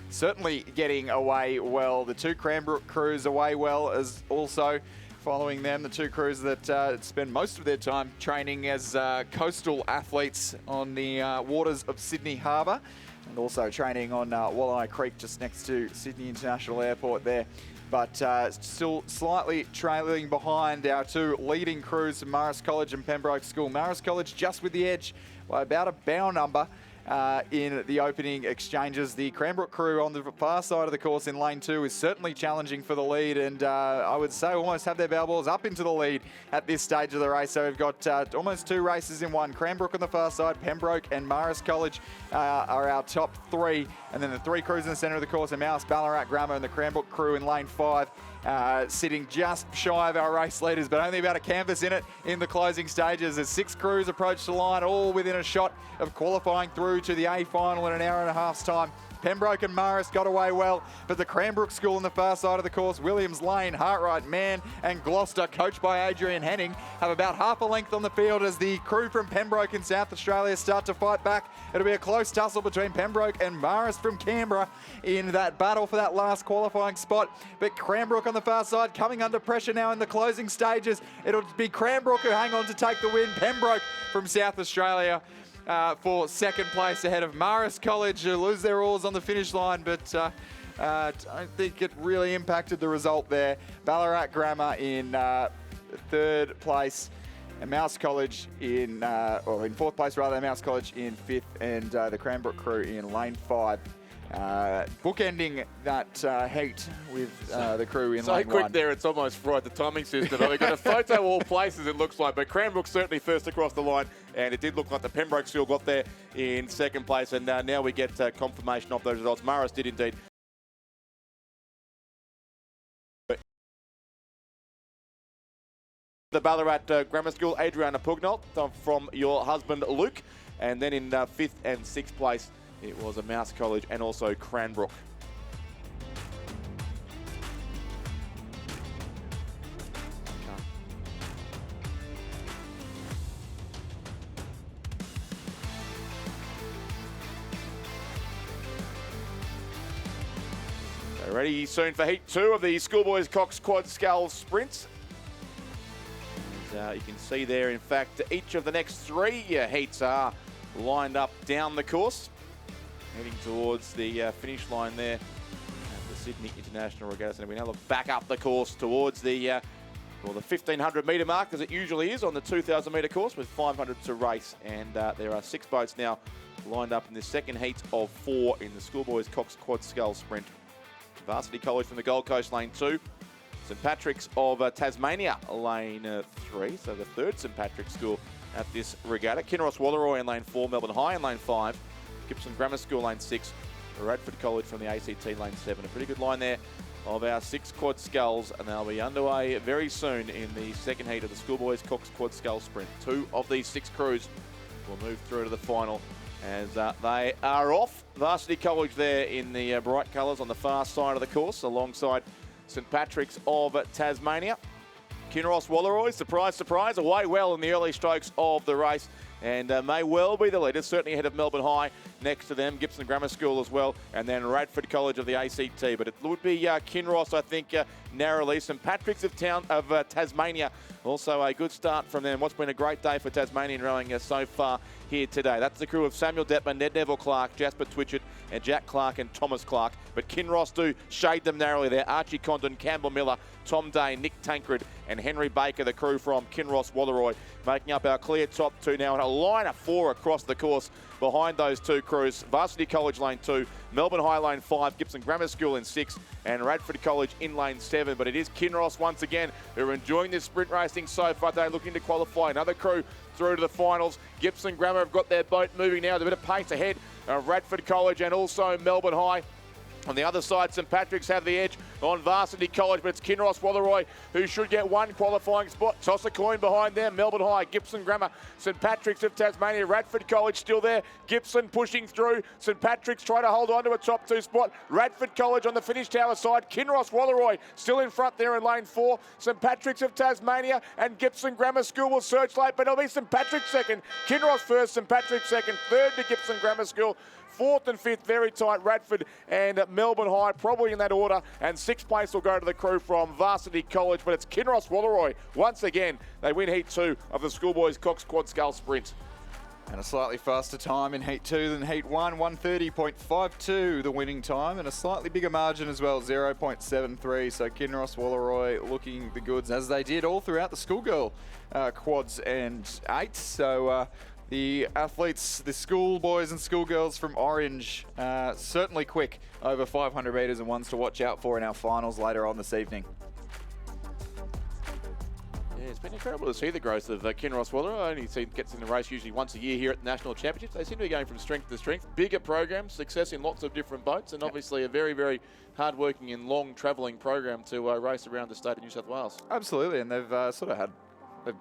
certainly getting away well. The 2 Cranbrook crews away well as also following them. The 2 crews that spend most of their time training as coastal athletes on the waters of Sydney Harbour, and also training on Walleye Creek just next to Sydney International Airport there. But still slightly trailing behind our 2 leading crews, Maris College and Pembroke School. Maris College just with the edge by about a bow number in the opening exchanges. The Cranbrook crew on the far side of the course in lane 2 is certainly challenging for the lead, and I would say almost have their bow balls up into the lead at this stage of the race. So we've got almost 2 races in one. Cranbrook on the far side, Pembroke and Maris College are our top 3, and then the 3 crews in the centre of the course are Mouse, Ballarat Grammar and the Cranbrook crew in lane 5. Sitting just shy of our race leaders, but only about a canvas in it in the closing stages as 6 crews approach the line, all within a shot of qualifying through through to the A final in an hour and a half's time. Pembroke and Marist got away well, but the Cranbrook School on the far side of the course, Williams Lane, Hartright, Mann and Gloucester, coached by Adrian Henning, have about half a length on the field as the crew from Pembroke in South Australia start to fight back. It'll be a close tussle between Pembroke and Marist from Canberra in that battle for that last qualifying spot. But Cranbrook on the far side coming under pressure now in the closing stages. It'll be Cranbrook who hang on to take the win. Pembroke from South Australia for second place ahead of Marist College, who lose their oars on the finish line, but I don't think it really impacted the result there. Ballarat Grammar in third place, and Mouse College in fourth place rather, Mouse College in fifth, and the Cranbrook crew in lane 5. Bookending that heat with the crew in lane 1. So quick there, it's almost fried the timing system. We've got a photo all places, it looks like, but Cranbrook certainly first across the line, and it did look like the Pembroke School got there in second place, and now we get confirmation of those results. Marist did indeed. The Ballarat Grammar School, Adriana Pugnolt from your husband Luke, and then in 5th and 6th place it was a Mouse College and also Cranbrook. So ready soon for Heat 2 of the Schoolboys Cox Quad Sculls Sprints. You can see there, in fact, each of the next 3 heats are lined up down the course, heading towards the finish line there at the Sydney International Regatta Centre. We now look back up the course towards the 1,500 metre mark, as it usually is on the 2,000 metre course, with 500 to race. And there are 6 boats now lined up in the second heat of 4 in the Schoolboys Cox Quad Sculls Sprint. Varsity College from the Gold Coast, lane 2. St Patrick's of Tasmania, lane 3, so the third St Patrick's School at this regatta. Kinross Walleroy in lane 4, Melbourne High in lane 5, Gibson Grammar School lane 6, Radford College from the ACT lane 7. A pretty good line there of our 6 Quad Sculls, and they'll be underway very soon in the second heat of the Schoolboys Cox Quad Skull Sprint. 2 of these 6 crews will move through to the final as they are off. Varsity College there in the bright colours on the far side of the course, alongside St Patrick's of Tasmania. Kinross Walleroy, surprise, surprise, away well in the early strokes of the race, and may well be the leaders, certainly ahead of Melbourne High. Next to them, Gibson Grammar School as well, and then Radford College of the ACT. But it would be Kinross, I think, narrowly. St Patrick's of Tasmania, also a good start from them. What's been a great day for Tasmanian rowing so far here today. That's the crew of Samuel Detman, Ned Neville Clark, Jasper Twitchett, and Jack Clark and Thomas Clark. But Kinross do shade them narrowly there. Archie Condon, Campbell Miller, Tom Day, Nick Tancred, and Henry Baker, the crew from Kinross Walleroy, making up our clear top 2 now, and a line of 4 across the course behind those 2 crews. Varsity College lane 2, Melbourne High lane 5, Gibson Grammar School in 6, and Radford College in lane 7. But it is Kinross once again who are enjoying this sprint racing so far. They're looking to qualify another crew through to the finals. Gibson Grammar have got their boat moving now with a bit of pace ahead of Radford College and also Melbourne High. On the other side, St Patrick's have the edge on Varsity College, but it's Kinross Walleroy who should get 1 qualifying spot. Toss a coin behind them. Melbourne High, Gibson Grammar, St Patrick's of Tasmania, Radford College still there. Gibson pushing through. St Patrick's trying to hold on to a top 2 spot. Radford College on the finish tower side. Kinross Walleroy still in front there in lane 4. St Patrick's of Tasmania and Gibson Grammar School will search late, but it'll be St Patrick's second. Kinross first, St Patrick's second. Third to Gibson Grammar School. 4th and 5th, very tight, Radford and Melbourne High, probably in that order. And 6th place will go to the crew from Varsity College, but it's Kinross Walleroy. Once again, they win Heat 2 of the Schoolboys Cox Quad Skull Sprint. And a slightly faster time in Heat 2 than Heat 1, 1:30.52 the winning time, and a slightly bigger margin as well, 0.73. So Kinross Walleroy looking the goods, as they did all throughout the schoolgirl quads and 8s. So the athletes, the schoolboys and schoolgirls from Orange, certainly quick over 500 metres, and ones to watch out for in our finals later on this evening. Yeah, it's been incredible to see the growth of Kinross Walleroy. I only see gets in the race usually once a year here at the National Championships. They seem to be going from strength to strength. Bigger program, success in lots of different boats, and obviously a very, very hard-working and long-travelling program to race around the state of New South Wales. Absolutely, and they've they've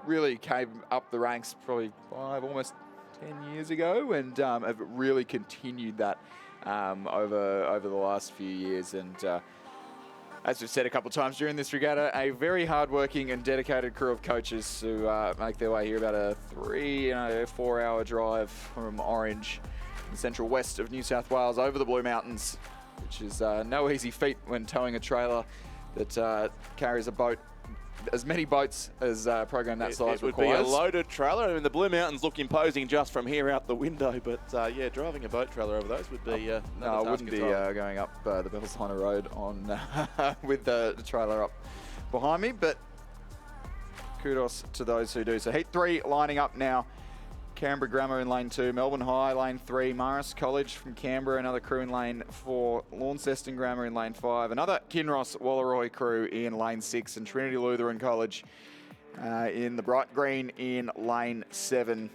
really came up the ranks probably 5, almost 10 years ago, and have really continued that over the last few years. And as we've said a couple of times during this regatta, a very hardworking and dedicated crew of coaches who make their way here about a 3-4 hour drive from Orange, the central west of New South Wales, over the Blue Mountains, which is no easy feat when towing a trailer that carries a boat, as many boats as a program that size requires. It would be a loaded trailer. I mean, the Blue Mountains look imposing just from here out the window, but yeah, driving a boat trailer over those would be no, I wouldn't be going up the Bellshiner Road on with the trailer up behind me, but kudos to those who do. So Heat 3 lining up now. Canberra Grammar in lane 2, Melbourne High lane 3, Marist College from Canberra, another crew in lane 4, Launceston Grammar in lane 5, another Kinross Wallaroi crew in lane 6, and Trinity Lutheran College in the bright green in lane 7.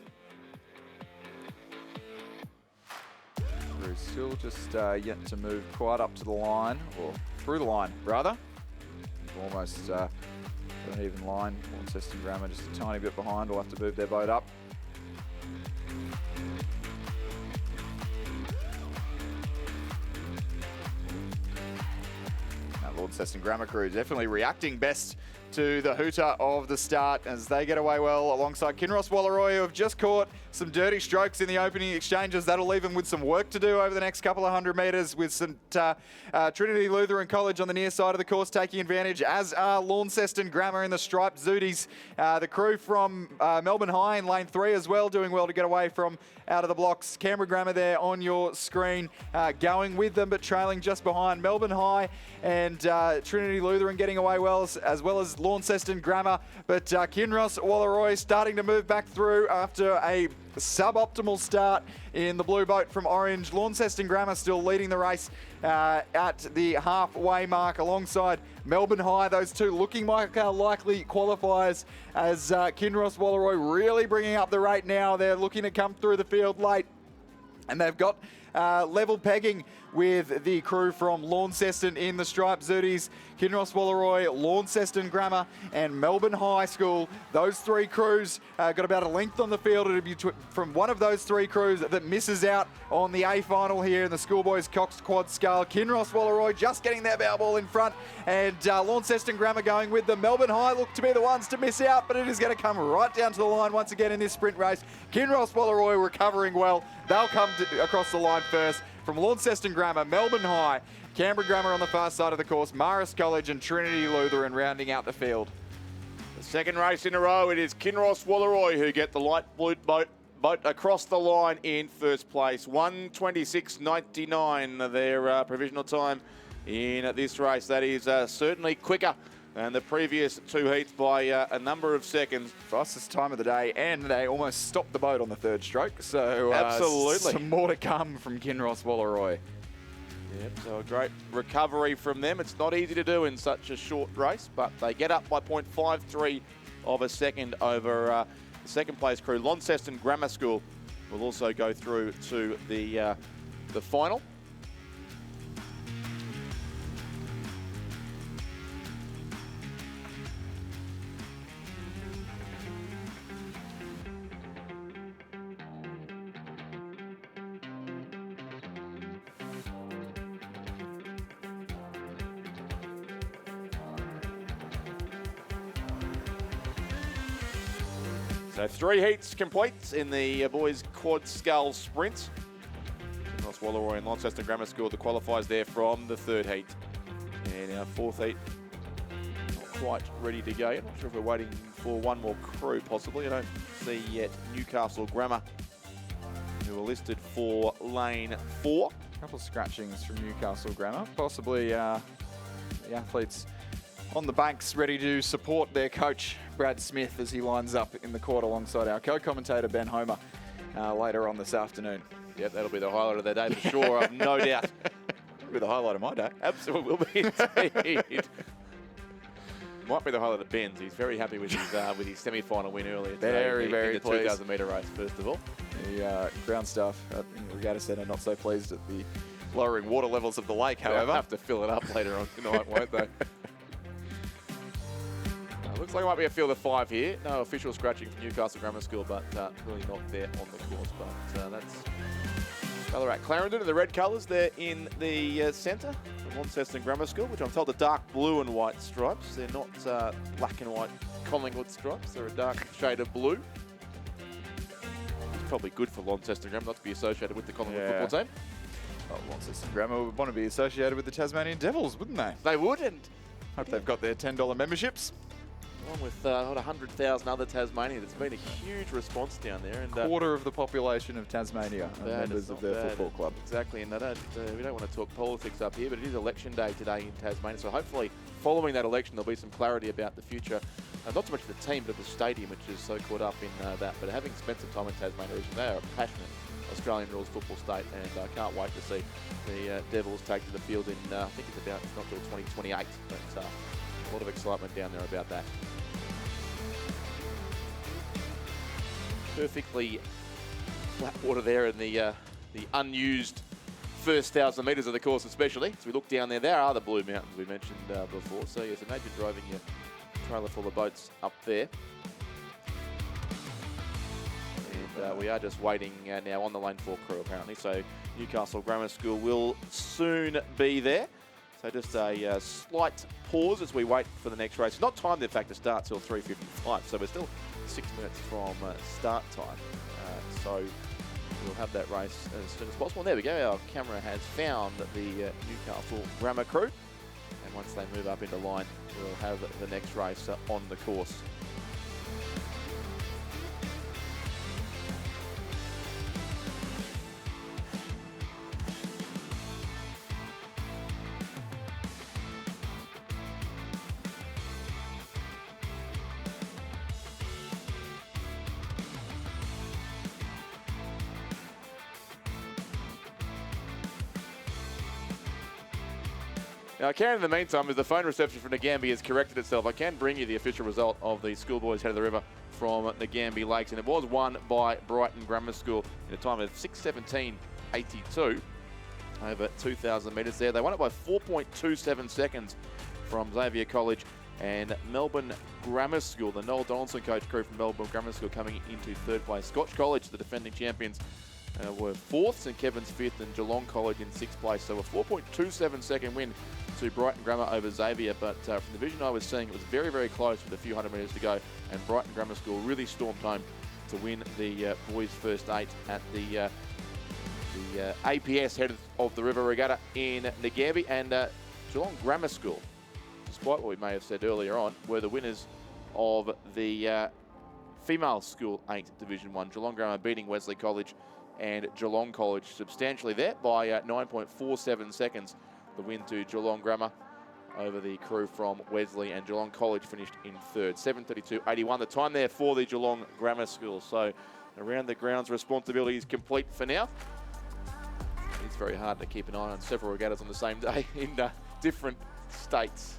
Crew still just yet to move quite up to the line, or through the line rather. Almost an even line. Launceston Grammar just a tiny bit behind, will have to move their boat up. Launceston Grammar crew definitely reacting best to the hooter of the start as they get away well alongside Kinross Wallaroi, who have just caught some dirty strokes in the opening exchanges. That'll leave them with some work to do over the next couple of 100 metres, with some Trinity Lutheran College on the near side of the course taking advantage, as are Launceston Grammar in the striped Zooties. The crew from Melbourne High in lane 3 as well, doing well to get away from out of the blocks. Canberra Grammar there on your screen, going with them but trailing just behind. Melbourne High and Trinity Lutheran getting away well as Launceston Grammar, but Kinross Wallaroi starting to move back through after a suboptimal start in the blue boat from Orange. Launceston Grammar still leading the race at the halfway mark alongside Melbourne High. Those two looking like likely qualifiers, as Kinross Wallaroi really bringing up the rate now. They're looking to come through the field late, and they've got level pegging with the crew from Launceston in the striped Zooties. Kinross Wallaroi, Launceston Grammar and Melbourne High School. Those three crews got about a length on the field. It'll be from one of those three crews that misses out on the A final here in the Schoolboys Cox Quad Scull. Kinross Wallaroi just getting their bow ball in front, and Launceston Grammar going with them. Melbourne High look to be the ones to miss out, but it is going to come right down to the line once again in this sprint race. Kinross Wallaroi recovering well. They'll come across the line first. From Launceston Grammar, Melbourne High, Canberra Grammar on the far side of the course, Marist College and Trinity Lutheran rounding out the field. The second race in a row, it is Kinross Wallaroi who get the light blue boat across the line in first place. 1:26.99 their provisional time in this race. That is certainly quicker than the previous two heats by a number of seconds. Fastest time of the day, and they almost stopped the boat on the third stroke. So absolutely, some more to come from Kinross Wallaroi. Yep, so a great recovery from them. It's not easy to do in such a short race, but they get up by 0.53 of a second over the second place crew. Launceston Grammar School will also go through to the final. So 3 heats complete in the boys quad scull sprint. Kinross Wallaroi and Launceston Grammar School, the qualifiers there from the third heat. And our fourth heat, not quite ready to go. I'm not sure if we're waiting for one more crew possibly. I don't see yet Newcastle Grammar, who are listed for lane 4. A couple of scratchings from Newcastle Grammar, possibly the athletes on the banks ready to support their coach Brad Smith as he lines up in the court alongside our co-commentator Ben Homer later on this afternoon. Yep, that'll be the highlight of their day for sure, I've no doubt. It'll be the highlight of my day. Absolutely will be indeed. Might be the highlight of Ben's. He's very happy with his semi-final win earlier today. Very in the pleased. 2,000 metre race, first of all. The ground staff in the Regatta Centre not so pleased at the lowering water levels of the lake, however. They'll have to fill it up later on tonight, won't they? Looks like it might be a field of 5 here. No official scratching from Newcastle Grammar School, but really not there on the course. But that's Ballarat Clarendon in the red colours there in the centre of Launceston Grammar School, which I'm told are dark blue and white stripes. They're not black and white Collingwood stripes. They're a dark shade of blue. It's probably good for Launceston Grammar not to be associated with the Collingwood football team. Well, Launceston Grammar would want to be associated with the Tasmanian Devils, wouldn't they? They would, and Hope they've got their $10 memberships. along with 100,000 other Tasmanians, it's been a huge response down there. And Quarter of the population of Tasmania are bad, members it's of not their bad. football club. Exactly, and we don't want to talk politics up here, but it is election day today in Tasmania, so hopefully following that election there'll be some clarity about the future, not so much of the team, but of the stadium, which is so caught up in that. But having spent some time in Tasmania, they are a passionate Australian rules football state, and I can't wait to see the Devils take to the field in, I think it's not till 2028, but a lot of excitement down there about that. Perfectly flat water there in the unused first 1,000 metres of the course especially. So we look down there, there are the Blue Mountains we mentioned before. So yes, imagine driving your trailer full of boats up there. And we are just waiting now on the Lane 4 crew apparently. So Newcastle Grammar School will soon be there. So just a slight pause as we wait for the next race. It's not timed in fact to start till 3:55, so we're still 6 minutes from start time. So we'll have that race as soon as possible. And there we go, our camera has found the Newcastle Grammar crew. And once they move up into line, we'll have the next race on the course. Now, I can, in the meantime, as the phone reception from Nagambie has corrected itself, I can bring you the official result of the Schoolboys Head of the River from Nagambie Lakes. And it was won by Brighton Grammar School in a time of 6:17.82 over 2,000 metres there. They won it by 4.27 seconds from Xavier College and Melbourne Grammar School. The Noel Donaldson coach crew from Melbourne Grammar School coming into third place. Scotch College, the defending champions, were fourth, St Kevin's fifth, and Geelong College in sixth place. So a 4.27 second win to Brighton Grammar over Xavier, but from the vision I was seeing, it was very, very close with a few hundred metres to go, and Brighton Grammar School really stormed home to win the boys' first 8 at the APS Head of the River Regatta in Nagambie. And Geelong Grammar School, despite what we may have said earlier on, were the winners of the female school 8 Division 1. Geelong Grammar beating Wesley College and Geelong College substantially there by 9.47 seconds. The win to Geelong Grammar over the crew from Wesley, and Geelong College finished in third. 7:32.81 the time there for the Geelong Grammar School. So around the grounds responsibility is complete for now. It's very hard to keep an eye on several regattas on the same day in different states.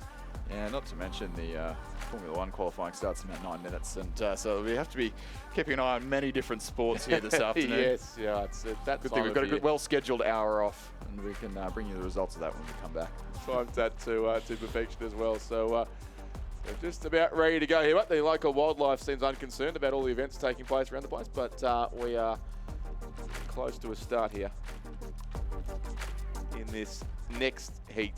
Yeah, not to mention the Formula 1 qualifying starts in about 9 minutes, and so we have to be keeping an eye on many different sports here this afternoon. Yes, yeah, it's that Good time thing we've got a of good, well-scheduled hour off, and we can bring you the results of that when we come back. timed that to perfection as well. So they're just about ready to go here. But the local wildlife seems unconcerned about all the events taking place around the place. But we are close to a start here in this next heat.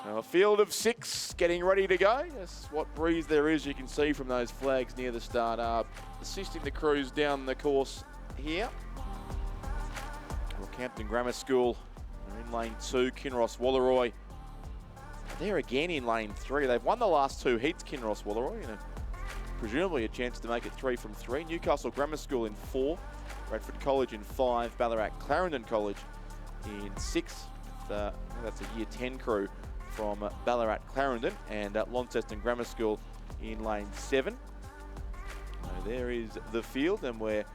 A field of 6 getting ready to go. That's what breeze there is. You can see from those flags near the start. Assisting the crews down the course here. Rockhampton Grammar School are in lane 2. Kinross Walleroy there again in lane 3. They've won the last 2 heats, Kinross Walleroy, and presumably a chance to make it 3 from 3. Newcastle Grammar School in 4. Bradford College in 5. Ballarat Clarendon College in 6. That's a year 10 crew from Ballarat Clarendon, and Launceston Grammar School in lane 7. So there is the field, and we're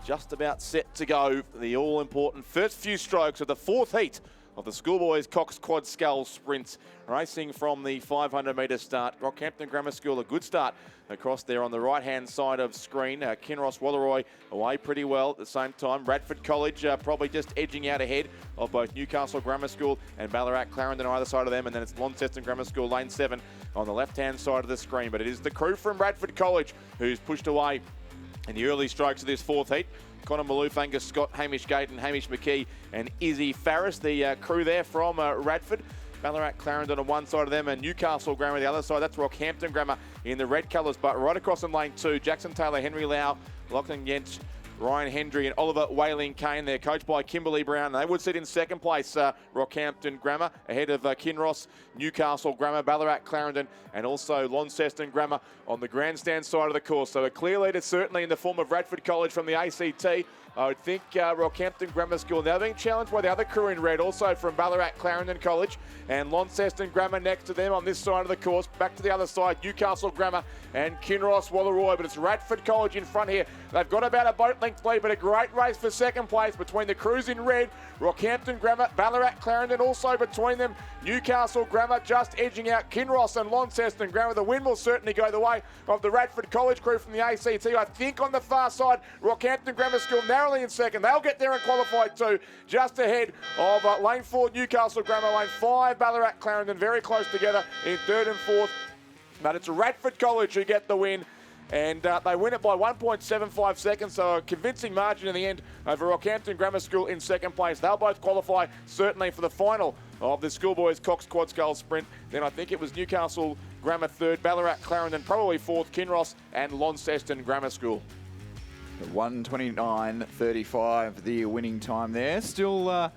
just about set to go for the all-important first few strokes of the fourth heat of the Schoolboys Cox Quad Scull Sprint. Racing from the 500-metre start. Rockhampton Grammar School, a good start across there on the right-hand side of screen. Kinross Wallaroi away pretty well at the same time. Radford College probably just edging out ahead of both Newcastle Grammar School and Ballarat Clarendon on either side of them. And then it's Launceston Grammar School, lane 7 on the left-hand side of the screen. But it is the crew from Radford College who's pushed away in the early strokes of this fourth heat. Connor Maloof, Angus Scott, Hamish Gayton, Hamish McKee and Izzy Farris, the crew there from Radford. Ballarat Clarendon on one side of them and Newcastle Grammar the other side. That's Rockhampton Grammar in the red colours, but right across in lane 2, Jackson Taylor, Henry Lau, Lachlan Yent, Ryan Hendry and Oliver Whaling Kane. They're coached by Kimberly Brown. They would sit in second place, Rockhampton Grammar, ahead of Kinross, Newcastle Grammar, Ballarat Clarendon and also Launceston Grammar on the grandstand side of the course. So a clear leader certainly in the form of Radford College from the ACT. I would think Rockhampton Grammar School now being challenged by the other crew in red, also from Ballarat Clarendon College, and Launceston Grammar next to them on this side of the course. Back to the other side, Newcastle Grammar and Kinross Wallaroi, but it's Radford College in front here. They've got about a boat length lead, but a great race for second place between the crews in red, Rockhampton Grammar, Ballarat Clarendon also between them, Newcastle Grammar just edging out Kinross and Launceston Grammar. The win will certainly go the way of the Radford College crew from the ACT. I think on the far side, Rockhampton Grammar School narrowly in second. They'll get there and qualify too, just ahead of lane 4 Newcastle Grammar, lane 5 Ballarat Clarendon, very close together in third and fourth. But it's Radford College who get the win. And they win it by 1.75 seconds, so a convincing margin in the end over Rockhampton Grammar School in second place. They'll both qualify certainly for the final of the Schoolboys Cox Quad Scull Sprint. Then I think it was Newcastle Grammar third, Ballarat Clarendon probably fourth, Kinross and Launceston Grammar School. 1:29.35 the winning time there. Still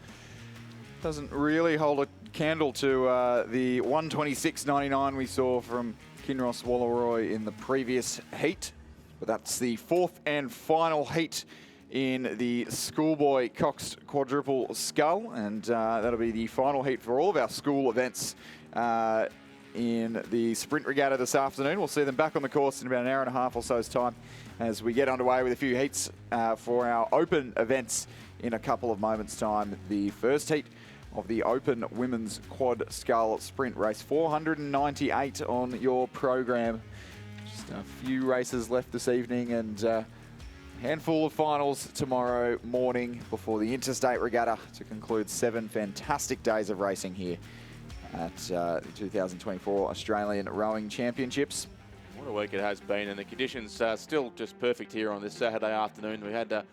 doesn't really hold a candle to the 1:26.99 we saw from Kinross Wallaroi in the previous heat. But that's the fourth and final heat in the Schoolboy Cox Quadruple Scull, and that'll be the final heat for all of our school events in the Sprint Regatta this afternoon. We'll see them back on the course in about an hour and a half or so's time as we get underway with a few heats for our open events in a couple of moments' time. The first heat of the Open Women's Quad Scull Sprint race, 498 on your program. Just a few races left this evening and a handful of finals tomorrow morning before the Interstate Regatta to conclude 7 fantastic days of racing here at the 2024 Australian Rowing Championships. What a week it has been, and the conditions are still just perfect here on this Saturday afternoon. We had a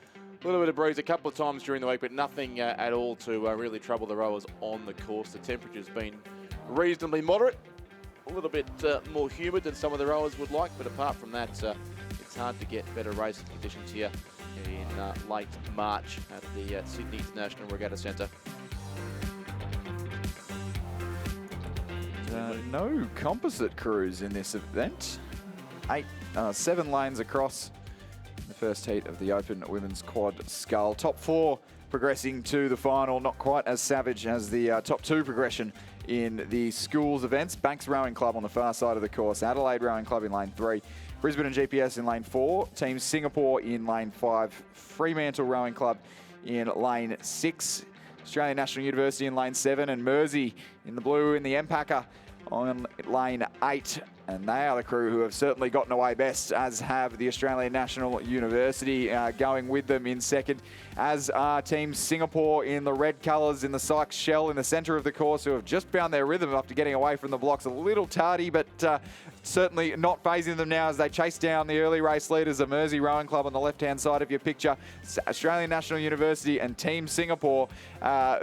little bit of breeze a couple of times during the week, but nothing at all to really trouble the rowers on the course. The temperature's been reasonably moderate, a little bit more humid than some of the rowers would like, but apart from that, it's hard to get better racing conditions here in late March at the Sydney International Regatta Centre. No composite crews in this event. 7 lanes across the first heat of the Open Women's Quad Scull. Top 4 progressing to the final, not quite as savage as the top 2 progression in the schools events. Banks Rowing Club on the far side of the course, Adelaide Rowing Club in lane 3, Brisbane and GPS in lane 4, Team Singapore in lane 5, Fremantle Rowing Club in lane 6, Australian National University in lane 7, and Mersey in the blue in the Empacker on lane 8. And they are the crew who have certainly gotten away best, as have the Australian National University going with them in second, as are Team Singapore in the red colours in the Sykes Shell in the centre of the course, who have just found their rhythm after getting away from the blocks a little tardy, but certainly not phasing them now as they chase down the early race leaders, the Mersey Rowing Club on the left-hand side of your picture, Australian National University and Team Singapore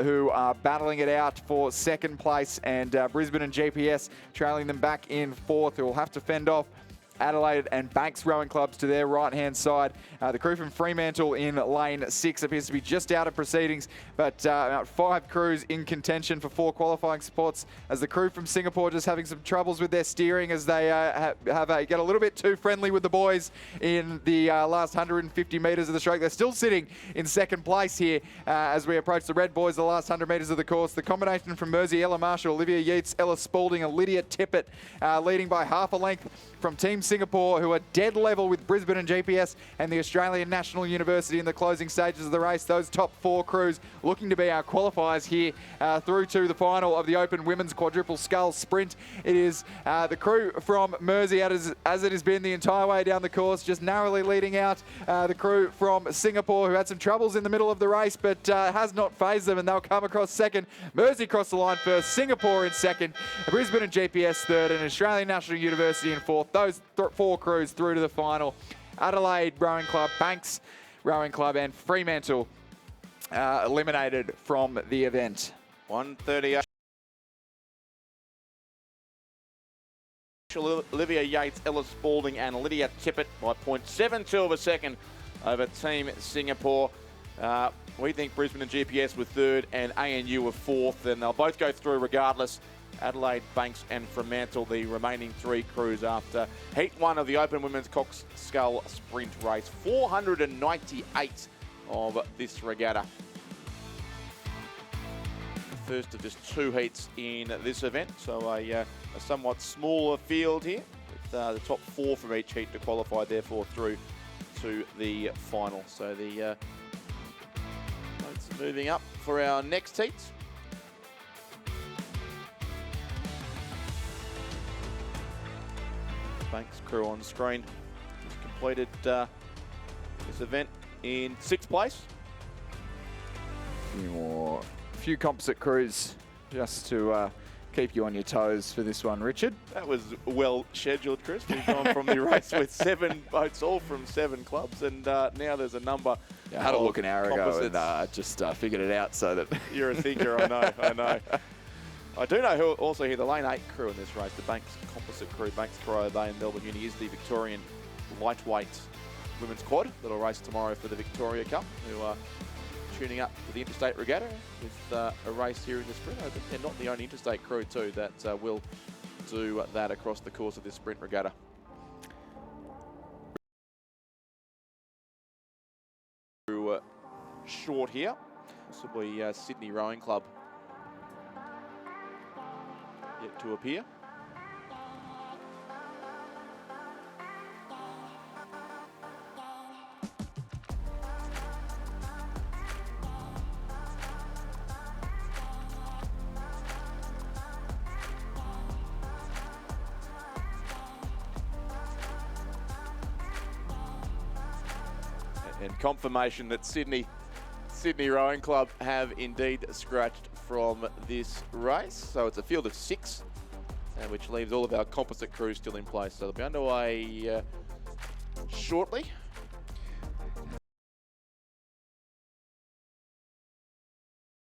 who are battling it out for second place, and Brisbane and GPS trailing them back in fourth, who will have to fend off Adelaide and Banks Rowing Clubs to their right-hand side. The crew from Fremantle in lane 6 appears to be just out of proceedings, but about 5 crews in contention for 4 qualifying spots, as the crew from Singapore just having some troubles with their steering as they get a little bit too friendly with the boys in the last 150 metres of the stroke. They're still sitting in second place here as we approach the red boys the last 100 metres of the course. The combination from Mersey, Ella Marshall, Olivia Yeats, Ella Spalding and Lydia Tippett leading by half a length from Team Singapore, who are dead level with Brisbane and GPS and the Australian National University in the closing stages of the race. Those top 4 crews looking to be our qualifiers here through to the final of the Open Women's Quadruple Scull Sprint. It is the crew from Mersey, as it has been the entire way down the course, just narrowly leading out the crew from Singapore, who had some troubles in the middle of the race, but has not phased them, and they'll come across second. Mersey across the line first, Singapore in second, Brisbane and GPS third, and Australian National University in fourth. Those 4 crews through to the final. Adelaide Rowing Club, Banks Rowing Club, and Fremantle eliminated from the event. 1:38. Olivia Yates, Ellis Spalding, and Lydia Tippett by 0.72 of a second over Team Singapore. We think Brisbane and GPS were third and ANU were fourth, and they'll both go through regardless. Adelaide, Banks, and Fremantle, the remaining 3 crews after Heat 1 of the Open Women's Cox Scull Sprint race. 498 of this regatta. The first of just 2 heats in this event, so a somewhat smaller field here, with the top 4 from each heat to qualify, therefore through to the final. So the boats moving up for our next heat. Banks crew on screen. He's completed this event in 6th place. A few composite crews just to keep you on your toes for this one, Richard. That was well scheduled, Chris. We've gone from the race with 7 boats, all from 7 clubs, and now there's a number. I had a look an hour ago and just figured it out so that... You're a thinker, I know, I know. I do know who also here, the Lane 8 crew in this race, the Banks composite crew, Banks, Corio Bay and Melbourne Uni, is the Victorian lightweight women's quad that'll race tomorrow for the Victoria Cup, who are tuning up for the Interstate Regatta with a race here in the sprint. I think they're not the only interstate crew too that will do that across the course of this sprint regatta. Short here, possibly Sydney Rowing Club yet to appear. And confirmation that Sydney Rowing Club have indeed scratched from this race. So it's a field of 6, which leaves all of our composite crews still in place. So they'll be underway shortly.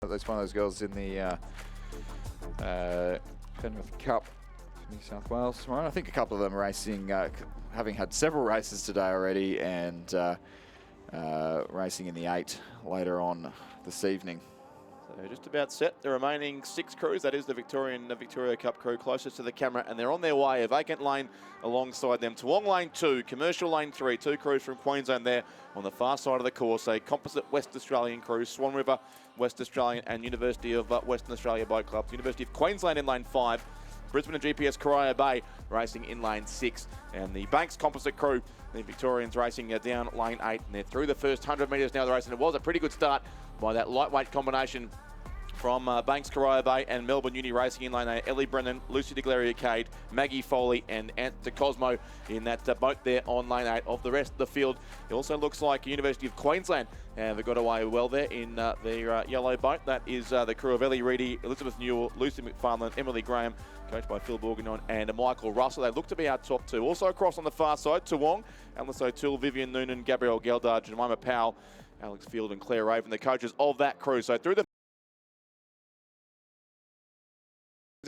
That's one of those girls in the Penrith Cup, New South Wales tomorrow. I think a couple of them racing, having had several races today already, and racing in the 8 later on this evening. So just about set. The remaining 6 crews, that is the Victoria Cup crew closest to the camera, and they're on their way. A vacant lane alongside them. Toowong Lane 2, Commercial Lane 3, 2 crews from Queensland there on the far side of the course. A composite West Australian crew, Swan River, West Australian and University of Western Australia boat clubs. University of Queensland in lane 5. Brisbane and GPS Corio Bay racing in lane 6. And the Banks composite crew, the Victorians racing down lane 8. And they're through the first 100 metres now of the race. And it was a pretty good start by that lightweight combination from Banks Corio Bay and Melbourne Uni racing in lane 8. Ellie Brennan, Lucy DeGlaria-Cade, Maggie Foley and Ant de Cosmo in that boat there on lane 8. Of the rest of the field, it also looks like University of Queensland have got away well there in their yellow boat. That is the crew of Ellie Reedy, Elizabeth Newell, Lucy McFarlane, Emily Graham, coached by Phil Bourguignon and Michael Russell. They look to be our top 2. Also across on the far side, Toowong, Alice O'Toole, Vivian Noonan, Gabrielle Geldard, Jemima Powell, Alex Field and Claire Raven, the coaches of that crew. So through the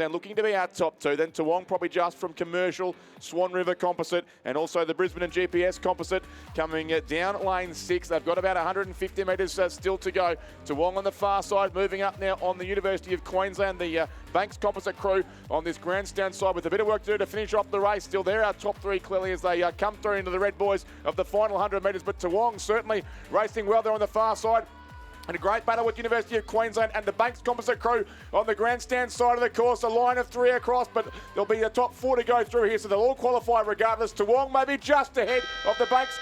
and looking to be our top 2, then Toowong probably just from Commercial, Swan River Composite, and also the Brisbane and GPS Composite coming down lane 6. They've got about 150 metres still to go. Toowong on the far side, moving up now on the University of Queensland, the Banks Composite crew on this grandstand side with a bit of work to do to finish off the race. Still there, our top 3 clearly as they come through into the red boys of the final 100 metres, but Toowong certainly racing well there on the far side. And a great battle with University of Queensland and the Banks Composite crew on the grandstand side of the course. A line of 3 across, but there'll be the top 4 to go through here, so they'll all qualify regardless. Toowong maybe just ahead of the Banks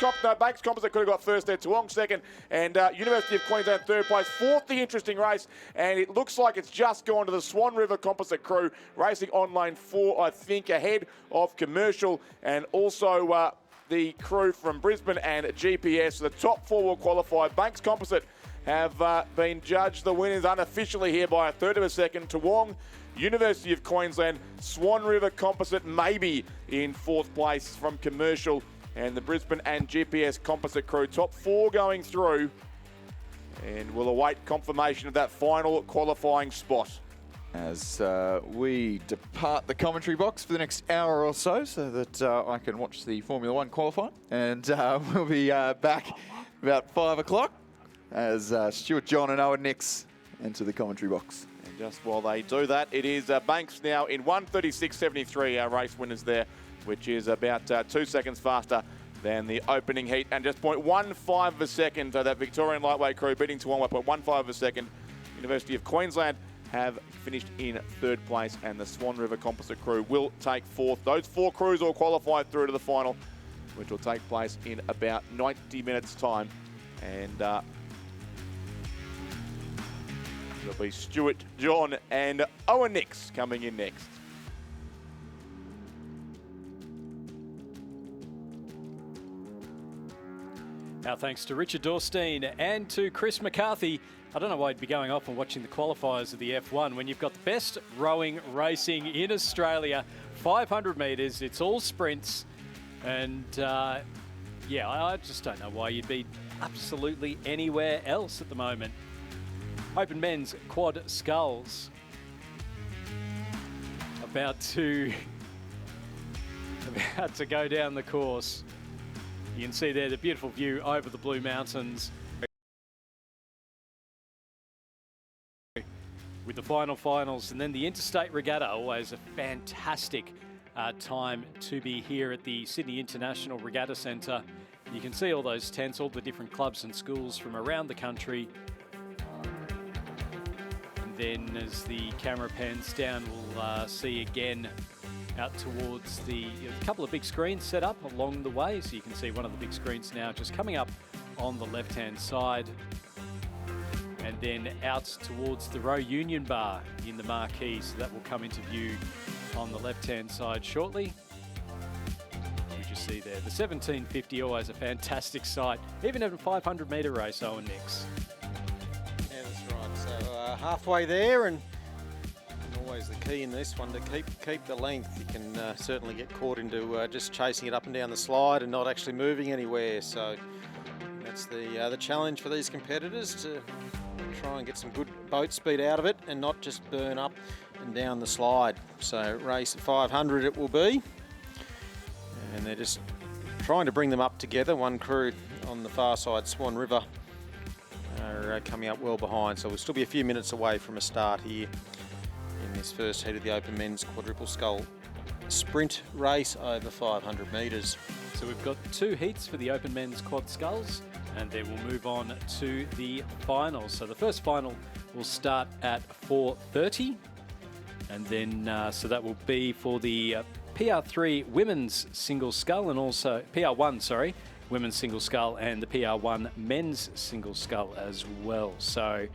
Composite could have got first there. Toowong second, and University of Queensland third place. Fourth, the interesting race, and it looks like it's just gone to the Swan River Composite crew, racing on lane 4, I think, ahead of Commercial, and also the crew from Brisbane and GPS. The top 4 will qualify. Banks Composite have been judged the winners unofficially here by a third of a second. Toowong, University of Queensland, Swan River Composite maybe in 4th place from Commercial, and the Brisbane and GPS Composite crew. Top 4 going through, and we'll await confirmation of that final qualifying spot. As we depart the commentary box for the next hour or so that I can watch the Formula 1 qualifying. And we'll be back about 5 o'clock as Stuart John and Owen Nix enter the commentary box. And just while they do that, it is Banks now in 1:36.73, our race winners there, which is about 2 seconds faster than the opening heat, and just 0.15 of a second. So that Victorian lightweight crew beating Toowong by 0.15 of a second. University of Queensland have finished in 3rd place, and the Swan River Composite crew will take 4th. Those 4 crews all qualified through to the final, which will take place in about 90 minutes' time. And it'll be Stuart, John and Owen Nix coming in next. Our thanks to Richard Dorstein and to Chris McCarthy. I don't know why you'd be going off and watching the qualifiers of the F1 when you've got the best rowing racing in Australia. 500 metres, it's all sprints. And yeah, I just don't know why you'd be absolutely anywhere else at the moment. Open men's quad sculls about to go down the course. You can see there the beautiful view over the Blue Mountains with the finals, and then the Interstate Regatta. Always a fantastic time to be here at the Sydney International Regatta Centre. You can see all those tents, all the different clubs and schools from around the country. And then as the camera pans down, we'll see again out towards a couple of big screens set up along the way. So you can see one of the big screens now just coming up on the left-hand side. And then out towards the Row Union Bar in the marquee. So that will come into view on the left-hand side shortly. You just see there, the 1750, always a fantastic sight, even at a 500 metre race, Owen Nix. Yeah, that's right. So halfway there, and always the key in this one to keep the length. You can certainly get caught into just chasing it up and down the slide and not actually moving anywhere. So that's the challenge for these competitors, to try and get some good boat speed out of it and not just burn up and down the slide. So race at 500 it will be, and they're just trying to bring them up together. One crew on the far side, Swan River, are coming up well behind, so we'll still be a few minutes away from a start here in this first heat of the Open Men's Quadruple Scull Sprint race over 500 metres. So we've got 2 heats for the Open Men's Quad Sculls, and then we'll move on to the finals. So the first final will start at 4:30, and then so that will be for the PR3 Women's Single Scull, and also PR1, Women's Single Scull, and the PR1 Men's Single Scull as well. So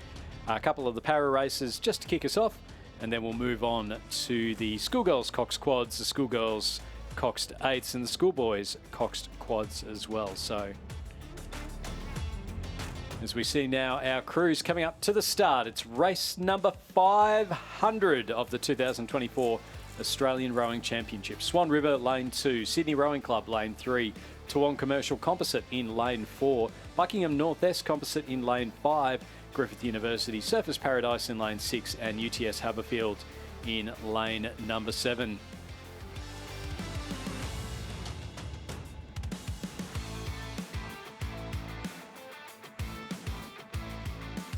a couple of the para races just to kick us off, and then we'll move on to the Schoolgirls Coxed Quads, the Schoolgirls Coxed 8s, and the Schoolboys Coxed Quads as well. So as we see now our crews coming up to the start, it's race number 500 of the 2024 Australian Rowing Championship. Swan River, lane 2, Sydney Rowing Club, lane 3, Toowong Commercial Composite in lane 4, Buckingham Northwest Composite in lane 5, Griffith University Surfers Paradise in lane 6, and UTS Haberfield in lane number 7.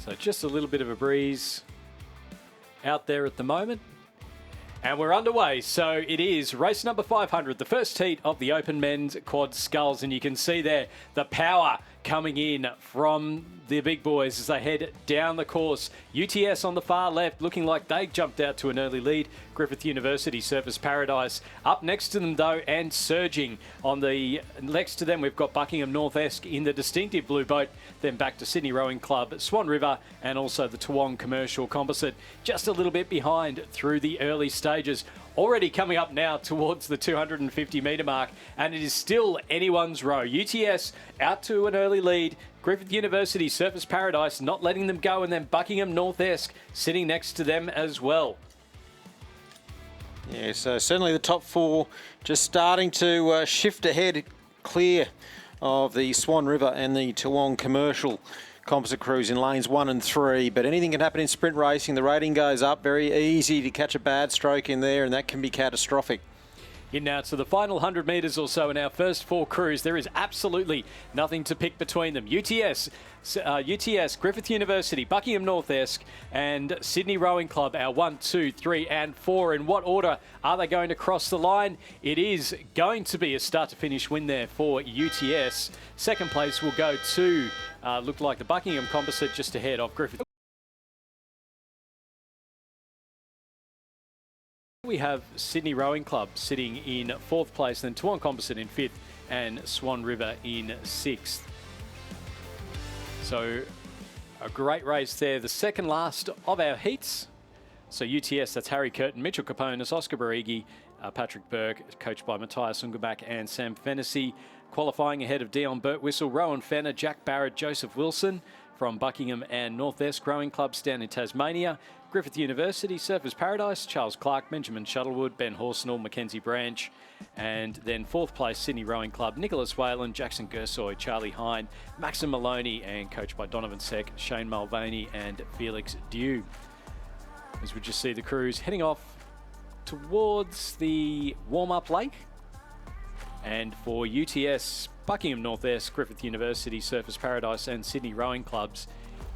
So just a little bit of a breeze out there at the moment. And we're underway. So it is race number 500, the first heat of the Open Men's Quad Sculls. And you can see there the power coming in from the big boys as they head down the course. UTS on the far left, looking like they jumped out to an early lead. Griffith University, Surfers Paradise up next to them though, and surging on the next to them. We've got Buckingham North Esk in the distinctive blue boat. Then back to Sydney Rowing Club, Swan River, and also the Toowong Commercial Composite just a little bit behind through the early stages. Already coming up now towards the 250 metre mark, and it is still anyone's row. UTS out to an early lead. Griffith University, Surfers Paradise not letting them go, and then Buckingham North Esk sitting next to them as well. Yeah, so certainly the top four just starting to shift ahead, clear of the Swan River and the Toowong Commercial Composite crews in lanes 1 and 3. But anything can happen in sprint racing. The rating goes up. Very easy to catch a bad stroke in there, and that can be catastrophic. In now to the final 100 metres or so in our first four crews. There is absolutely nothing to pick between them. UTS, Griffith University, Buckingham North Esk, and Sydney Rowing Club, our 1, 2, 3 and 4. In what order are they going to cross the line? It is going to be a start-to-finish win there for UTS. Second place will go to, look like the Buckingham Composite just ahead of Griffith. We have Sydney Rowing Club sitting in 4th place, then Toowong Composite in 5th, and Swan River in 6th. So a great race there. The second last of our heats. So UTS, that's Harry Curtin, Mitchell Caponis, Oscar Barigi, Patrick Burke, coached by Matthias Ungerbach and Sam Fennessy. Qualifying ahead of Dion Birtwistle, Rowan Fenner, Jack Barrett, Joseph Wilson from Buckingham and North Esk Rowing Clubs down in Tasmania. Griffith University, Surfers Paradise, Charles Clark, Benjamin Shuttlewood, Ben Horsnell, Mackenzie Branch. And then 4th place, Sydney Rowing Club, Nicholas Whalen, Jackson Gersoy, Charlie Hine, Maxim Maloney, and coached by Donovan Seck, Shane Mulvaney and Felix Dew. As we just see the crews heading off towards the warm-up lake. And for UTS, Buckingham North Esk, Griffith University, Surfers Paradise and Sydney Rowing Clubs,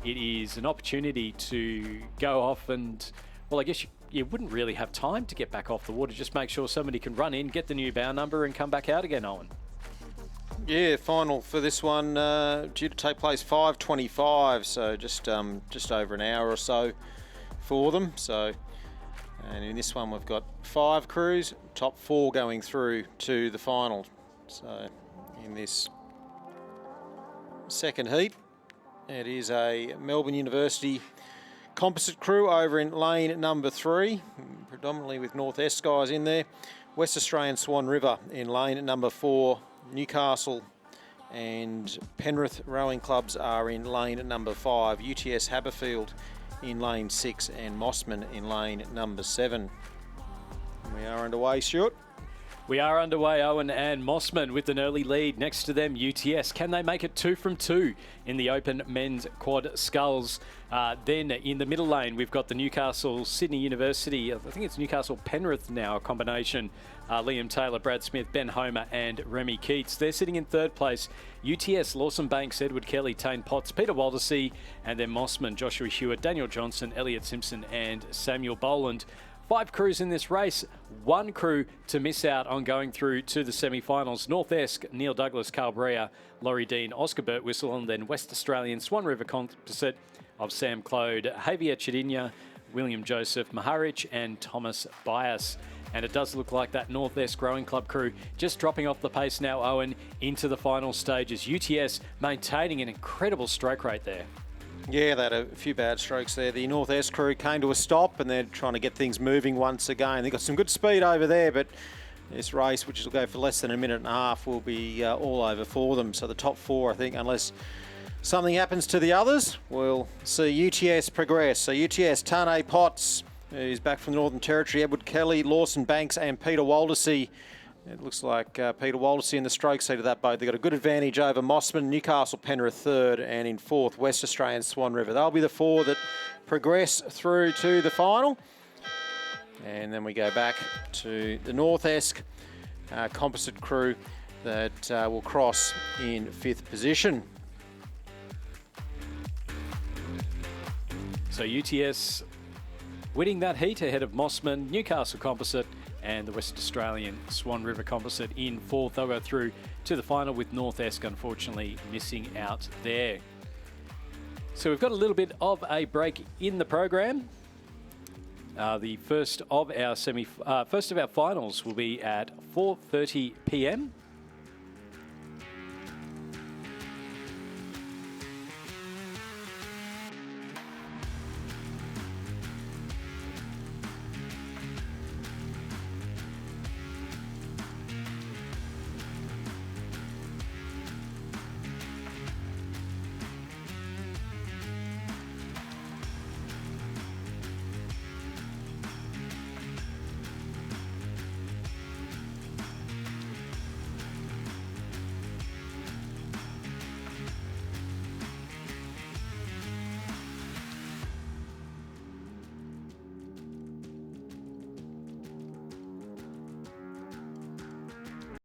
it is an opportunity to go off and, well, I guess you wouldn't really have time to get back off the water. Just make sure somebody can run in, get the new bow number and come back out again, Owen. Yeah, final for this one due to take place 5:25, so just over an hour or so for them. So, and in this one we've got 5 crews, top 4 going through to the final. So in this second heat, it is a Melbourne University composite crew over in lane number 3, predominantly with North Esk guys in there. West Australian Swan River in lane number 4. Newcastle and Penrith Rowing Clubs are in lane number 5. UTS Haberfield in lane 6 and Mossman in lane number 7. We are underway, Stuart. We are underway, Owen, and Mossman with an early lead. Next to them, UTS. Can they make it 2 from 2 in the Open Men's Quad Sculls? Then in the middle lane, we've got the Newcastle Sydney University. I think it's Newcastle Penrith now, a combination. Liam Taylor, Brad Smith, Ben Homer and Remy Keats. They're sitting in 3rd place. UTS, Lawson Banks, Edward Kelly, Tane Potts, Peter Waldersee, and then Mossman, Joshua Hewitt, Daniel Johnson, Elliot Simpson and Samuel Boland. 5 crews in this race, 1 crew to miss out on going through to the semi-finals. North Esk, Neil Douglas, Carl Brea, Laurie Dean, Oscar Birtwistle, and then West Australian Swan River Composite of Sam Clode, Javier Chedinia, William Joseph, Maharich and Thomas Bias. And it does look like that North Esk Rowing Club crew just dropping off the pace now, Owen, into the final stages. UTS maintaining an incredible stroke rate there. Yeah, they had a few bad strokes there. The North Esk crew came to a stop and they're trying to get things moving once again. They've got some good speed over there, but this race, which will go for less than a minute and a half, will be all over for them. So the top 4, I think, unless something happens to the others, we'll see UTS progress. So UTS, Tane Potts, who's back from the Northern Territory, Edward Kelly, Lawson Banks and Peter Waldersee. It looks like Peter Waldersee in the stroke seat of that boat. They've got a good advantage over Mossman, Newcastle Penrith 3rd, and in 4th, West Australian Swan River. They'll be the 4 that progress through to the final. And then we go back to the North Esk composite crew that will cross in 5th position. So UTS winning that heat ahead of Mossman, Newcastle Composite, and the West Australian Swan River Composite in fourth. They'll go through to the final with North Esk unfortunately missing out there. So we've got a little bit of a break in the program. The first of our finals will be at 4:30 p.m.